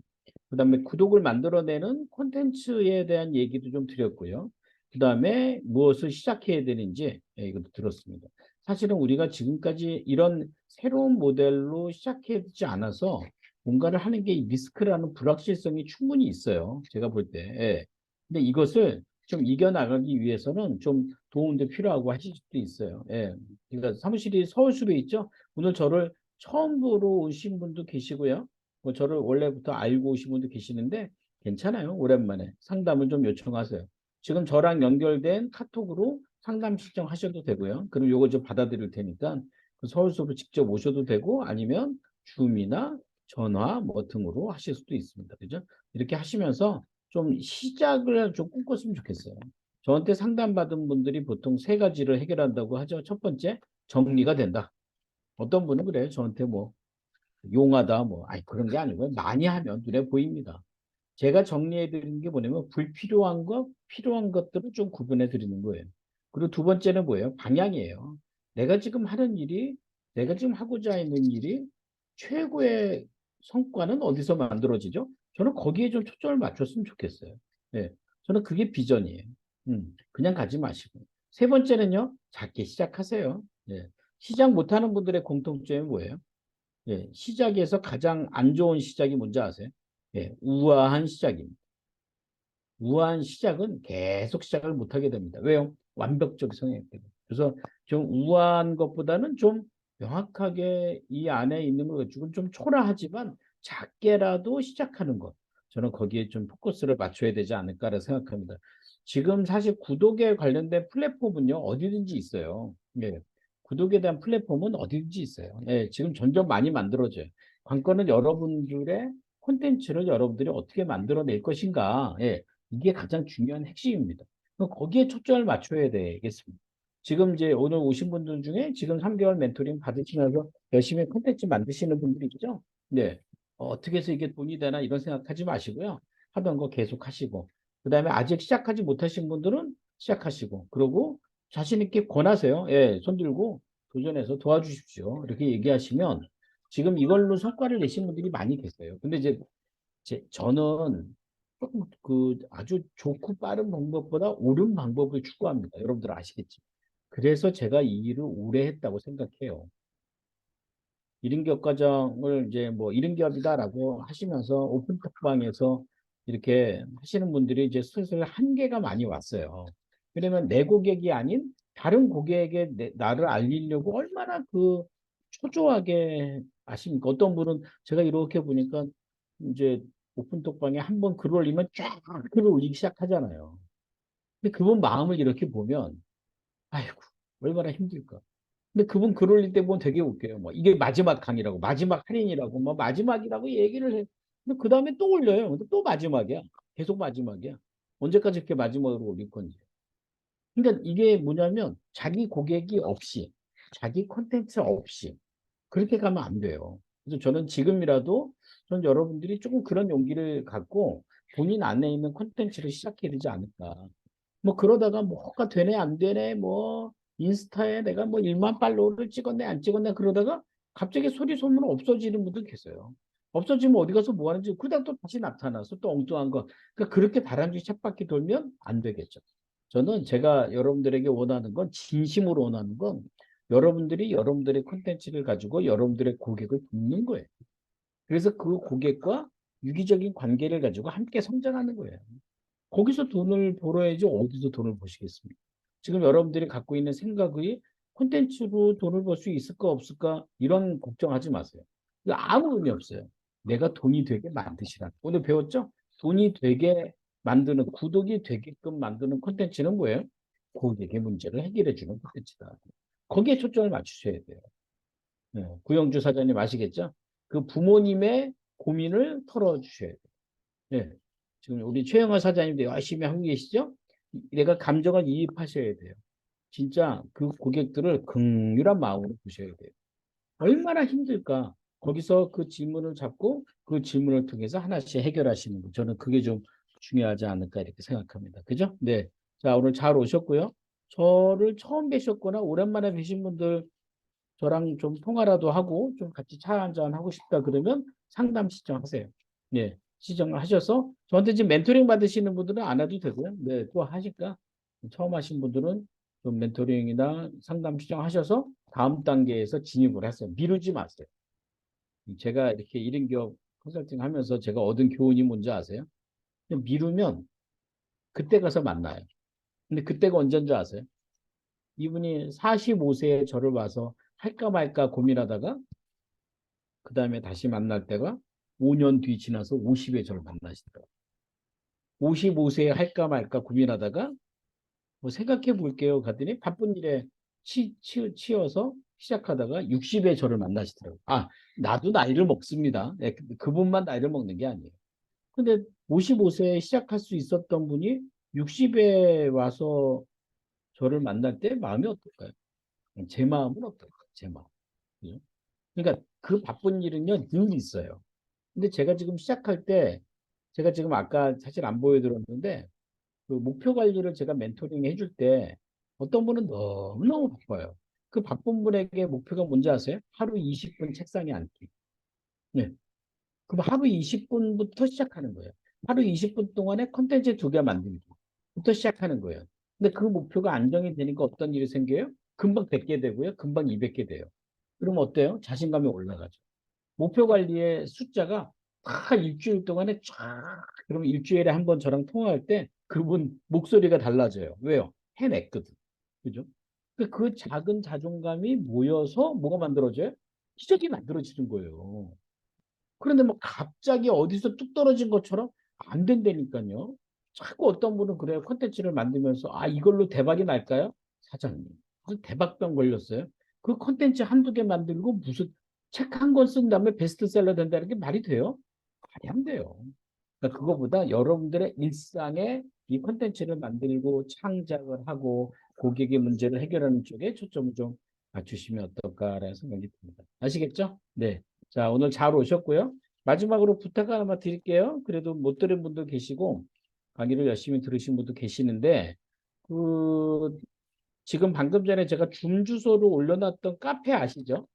그다음에 구독을 만들어내는 콘텐츠에 대한 얘기도 좀 드렸고요. 그다음에 무엇을 시작해야 되는지 이것도 들었습니다. 사실은 우리가 지금까지 이런 새로운 모델로 시작하지 않아서 뭔가를 하는 게 리스크라는 불확실성이 충분히 있어요. 제가 볼 때. 예. 근데 이것을 좀 이겨나가기 위해서는 좀 도움도 필요하고 하실 수도 있어요. 예. 그러니까 사무실이 서울숲에 있죠. 오늘 저를 처음 보러 오신 분도 계시고요. 뭐 저를 원래부터 알고 오신 분도 계시는데 괜찮아요. 오랜만에 상담을 좀 요청하세요. 지금 저랑 연결된 카톡으로 상담 신청하셔도 되고요. 그럼 요거 좀 받아드릴 테니까 그 서울숲으로 직접 오셔도 되고 아니면 줌이나 전화 뭐 등으로 하실 수도 있습니다. 그죠? 이렇게 하시면서 좀 시작을 좀 꿈꿨으면 좋겠어요. 저한테 상담받은 분들이 보통 세 가지를 해결한다고 하죠. 첫 번째, 정리가 된다. 어떤 분은 그래요. 저한테 뭐 용하다 뭐 아니 그런 게 아니고요. 많이 하면 눈에 보입니다. 제가 정리해 드리는 게 뭐냐면 불필요한 것, 필요한 것들을 좀 구분해 드리는 거예요. 그리고 두 번째는 뭐예요? 방향이에요. 내가 지금 하는 일이, 내가 지금 하고자 있는 일이 최고의 성과는 어디서 만들어지죠? 저는 거기에 좀 초점을 맞췄으면 좋겠어요. 네, 저는 그게 비전이에요. 그냥 가지 마시고. 세 번째는요, 작게 시작하세요. 네, 시작 못하는 분들의 공통점이 뭐예요? 예, 시작에서 가장 안 좋은 시작이 뭔지 아세요? 예, 우아한 시작입니다. 우아한 시작은 계속 시작을 못하게 됩니다. 왜요? 완벽적 성향이기 때문에. 그래서 좀 우아한 것보다는 좀 명확하게 이 안에 있는 것 가지고 좀 초라하지만 작게라도 시작하는 것. 저는 거기에 좀 포커스를 맞춰야 되지 않을까라 생각합니다. 지금 사실 구독에 관련된 플랫폼은요, 어디든지 있어요. 예. 구독에 대한 플랫폼은 어디든지 있어요. 예, 지금 점점 많이 만들어져요. 관건은 여러분들의 콘텐츠를 여러분들이 어떻게 만들어낼 것인가. 예, 이게 가장 중요한 핵심입니다. 그럼 거기에 초점을 맞춰야 되겠습니다. 지금 이제 오늘 오신 분들 중에 지금 3개월 멘토링 받으시면서 열심히 콘텐츠 만드시는 분들이 있죠? 네. 어떻게 해서 이게 돈이 되나 이런 생각하지 마시고요. 하던 거 계속 하시고. 그 다음에 아직 시작하지 못하신 분들은 시작하시고. 그리고 자신 있게 권하세요. 예, 손 들고 도전해서 도와주십시오. 이렇게 얘기하시면 지금 이걸로 성과를 내신 분들이 많이 계세요. 근데 이제 저는 조금 그 아주 좋고 빠른 방법보다 옳은 방법을 추구합니다. 여러분들 아시겠지? 그래서 제가 이 일을 오래 했다고 생각해요. 1인기업 과정을 이제 뭐 1인기업이다라고 하시면서 오픈톡방에서 이렇게 하시는 분들이 이제 슬슬 한계가 많이 왔어요. 왜냐면 내 고객이 아닌 다른 고객에게 나를 알리려고 얼마나 그 초조하게 하십니까? 어떤 분은 제가 이렇게 보니까 이제 오픈톡방에 한번 글 올리면 쫙 글을 올리기 시작하잖아요. 근데 그분 마음을 이렇게 보면 아이고 얼마나 힘들까. 근데 그분 글 올릴 때 보면 되게 웃겨요. 뭐 이게 마지막 강의라고, 마지막 할인이라고, 뭐 마지막이라고 얘기를 해. 근데 그 다음에 또 올려요. 근데 또 마지막이야. 계속 마지막이야. 언제까지 이렇게 마지막으로 올릴 건지. 그러니까 이게 뭐냐면 자기 고객이 없이, 자기 콘텐츠 없이 그렇게 가면 안 돼요. 그래서 저는 지금이라도 전 여러분들이 조금 그런 용기를 갖고 본인 안에 있는 콘텐츠를 시작해야 되지 않을까. 뭐 그러다가 뭐가 되네 안 되네 뭐 인스타에 내가 뭐 1만 팔로우를 찍었네 안 찍었네 그러다가 갑자기 소리 소문 없어지는 분들 계세요. 없어지면 어디 가서 뭐 하는지 그다음 또 다시 나타나서 또 엉뚱한 거 그러니까 그렇게 다람쥐 쳇바퀴 돌면 안 되겠죠. 저는 제가 여러분들에게 원하는 건 진심으로 원하는 건 여러분들이 여러분들의 콘텐츠를 가지고 여러분들의 고객을 돕는 거예요. 그래서 그 고객과 유기적인 관계를 가지고 함께 성장하는 거예요. 거기서 돈을 벌어야지 어디서 돈을 버시겠습니까? 지금 여러분들이 갖고 있는 생각이 콘텐츠로 돈을 벌 수 있을까 없을까 이런 걱정하지 마세요. 이거 아무 의미 없어요. 내가 돈이 되게 만드시라. 오늘 배웠죠? 돈이 되게 만드는 구독이 되게끔 만드는 콘텐츠는 뭐예요? 고객의 문제를 해결해 주는 콘텐츠다. 거기에 초점을 맞추셔야 돼요. 네, 구영주 사장님 아시겠죠? 그 부모님의 고민을 털어주셔야 돼요. 네. 지금 우리 최영화 사장님도 열심히 하고 계시죠? 내가 감정을 이입하셔야 돼요. 진짜 그 고객들을 긍휼한 마음으로 보셔야 돼요. 얼마나 힘들까? 거기서 그 질문을 잡고 그 질문을 통해서 하나씩 해결하시는 거. 저는 그게 좀 중요하지 않을까 이렇게 생각합니다. 그죠? 네. 자, 오늘 잘 오셨고요. 저를 처음 뵈셨거나 오랜만에 뵈신 분들 저랑 좀 통화라도 하고 좀 같이 차 한잔 하고 싶다 그러면 상담 신청하세요. 네, 신청을 하셔서 저한테 지금 멘토링 받으시는 분들은 안 해도 되고요. 네, 또 하실까? 처음 하신 분들은 좀 멘토링이나 상담 신청하셔서 다음 단계에서 진입을 하세요. 미루지 마세요. 제가 이렇게 1인기업 컨설팅 하면서 제가 얻은 교훈이 뭔지 아세요? 그냥 미루면 그때 가서 만나요. 근데 그때가 언제인 줄 아세요? 이분이 45세에 저를 와서 할까 말까 고민하다가 그 다음에 다시 만날 때가 5년 뒤 지나서 50에 저를 만나시더라고요. 55세에 할까 말까 고민하다가 뭐 생각해 볼게요. 갔더니 바쁜 일에 치여서 시작하다가 60에 저를 만나시더라고요. 아, 나도 나이를 먹습니다. 네, 그분만 나이를 먹는 게 아니에요. 근데 55세에 시작할 수 있었던 분이 60에 와서 저를 만날 때 마음이 어떨까요? 제 마음은 어떨까요? 제 마음. 그죠? 그러니까 그 바쁜 일은요, 늘 있어요. 근데 제가 지금 시작할 때, 제가 지금 아까 사실 안 보여드렸는데, 그 목표 관리를 제가 멘토링 해줄 때, 어떤 분은 너무너무 바빠요. 그 바쁜 분에게 목표가 뭔지 아세요? 하루 20분 책상에 앉기. 네. 그럼 하루 20분부터 시작하는 거예요. 하루 20분 동안에 컨텐츠 2개 만들기부터 시작하는 거예요. 근데 그 목표가 안정이 되니까 어떤 일이 생겨요? 금방 100개 되고요. 금방 200개 돼요. 그럼 어때요? 자신감이 올라가죠. 목표 관리의 숫자가 다 일주일 동안에 쫙, 그럼 일주일에 한 번 저랑 통화할 때 그분 목소리가 달라져요. 왜요? 해냈거든. 그죠? 그 작은 자존감이 모여서 뭐가 만들어져요? 기적이 만들어지는 거예요. 그런데 뭐 갑자기 어디서 뚝 떨어진 것처럼 안 된다니까요. 자꾸 어떤 분은 그래요. 콘텐츠를 만들면서 아 이걸로 대박이 날까요? 사장님. 무슨 대박병 걸렸어요. 그 콘텐츠 한두 개 만들고 무슨 책 한 권 쓴 다음에 베스트셀러 된다는 게 말이 돼요? 말이 안 돼요. 그러니까 그거보다 여러분들의 일상에 이 콘텐츠를 만들고 창작을 하고 고객의 문제를 해결하는 쪽에 초점을 좀 맞추시면 어떨까라는 생각이 듭니다. 아시겠죠? 네. 자, 오늘 잘 오셨고요. 마지막으로 부탁 하나만 드릴게요. 그래도 못 들은 분도 계시고 강의를 열심히 들으신 분도 계시는데 그 지금 방금 전에 제가 줌 주소를 올려놨던 카페 아시죠?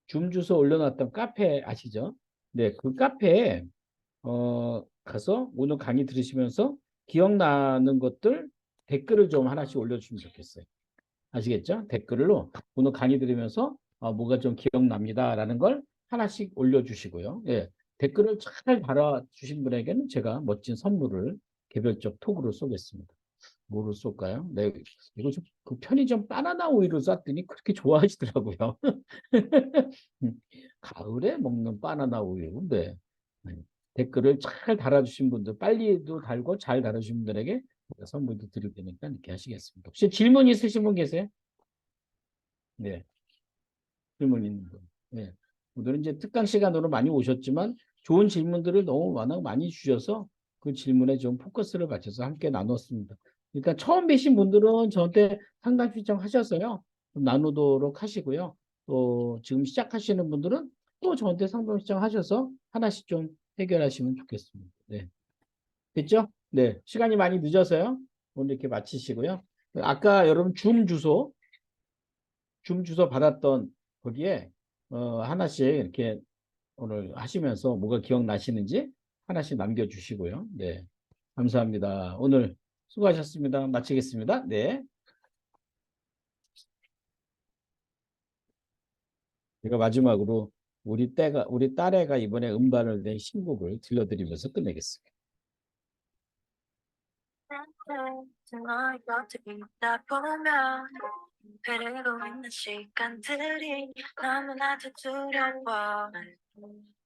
줌 주소 올려놨던 카페 아시죠? 네, 그 카페에 가서 오늘 강의 들으시면서 기억나는 것들 댓글을 좀 하나씩 올려주시면 좋겠어요. 아시겠죠? 댓글로 오늘 강의 들으면서 뭐가 좀 기억납니다라는 걸 하나씩 올려주시고요. 예, 댓글을 잘 달아주신 분에게는 제가 멋진 선물을 개별적 톡으로 쏘겠습니다. 뭐를 쏠까요? 네, 이거 좀 그 편의점 바나나 우유를 쐈더니 그렇게 좋아하시더라고요. 가을에 먹는 바나나 우유. 네. 네. 댓글을 잘 달아주신 분들, 빨리도 달고 잘 달아주신 분들에게 제가 선물도 드릴 테니까 이렇게 하시겠습니다. 혹시 질문 있으신 분 계세요? 네. 질문 있는 분. 네. 오늘은 이제 특강 시간으로 많이 오셨지만 좋은 질문들을 너무 워낙 많이 주셔서 그 질문에 좀 포커스를 맞춰서 함께 나눴습니다. 일단 처음 뵈신 분들은 저한테 상담 신청하셔서요. 좀 나누도록 하시고요. 또 지금 시작하시는 분들은 또 저한테 상담 신청하셔서 하나씩 좀 해결하시면 좋겠습니다. 네. 됐죠? 네. 시간이 많이 늦어서요. 오늘 이렇게 마치시고요. 아까 여러분 줌 주소 받았던 거기에 하나씩 이렇게 오늘 하시면서 뭐가 기억나시는지 하나씩 남겨주시고요. 네, 감사합니다. 오늘 수고하셨습니다. 마치겠습니다. 네, 제가 마지막으로 우리 딸애가 이번에 음반을 낸 신곡을 들려드리면서 끝내겠습니다. 널 곁에 있다 보면 흐르고 있는 시간들이 너무나도 두려워.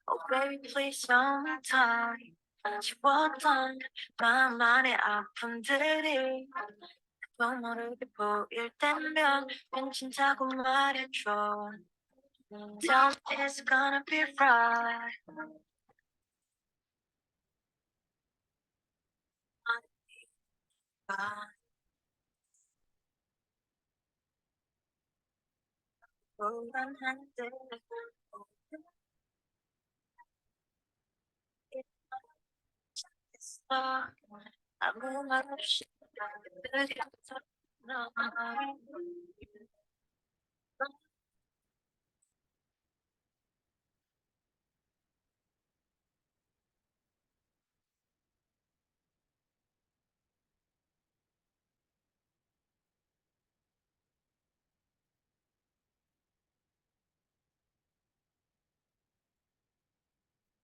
Oh baby please hold my time. 지웠던 마음 안의 아픔들이 또 모르게 보일 때면 괜찮다고 말해줘. Tell me it's gonna be right. 불안한 듯 있어. 아무 말 없이 그들이 너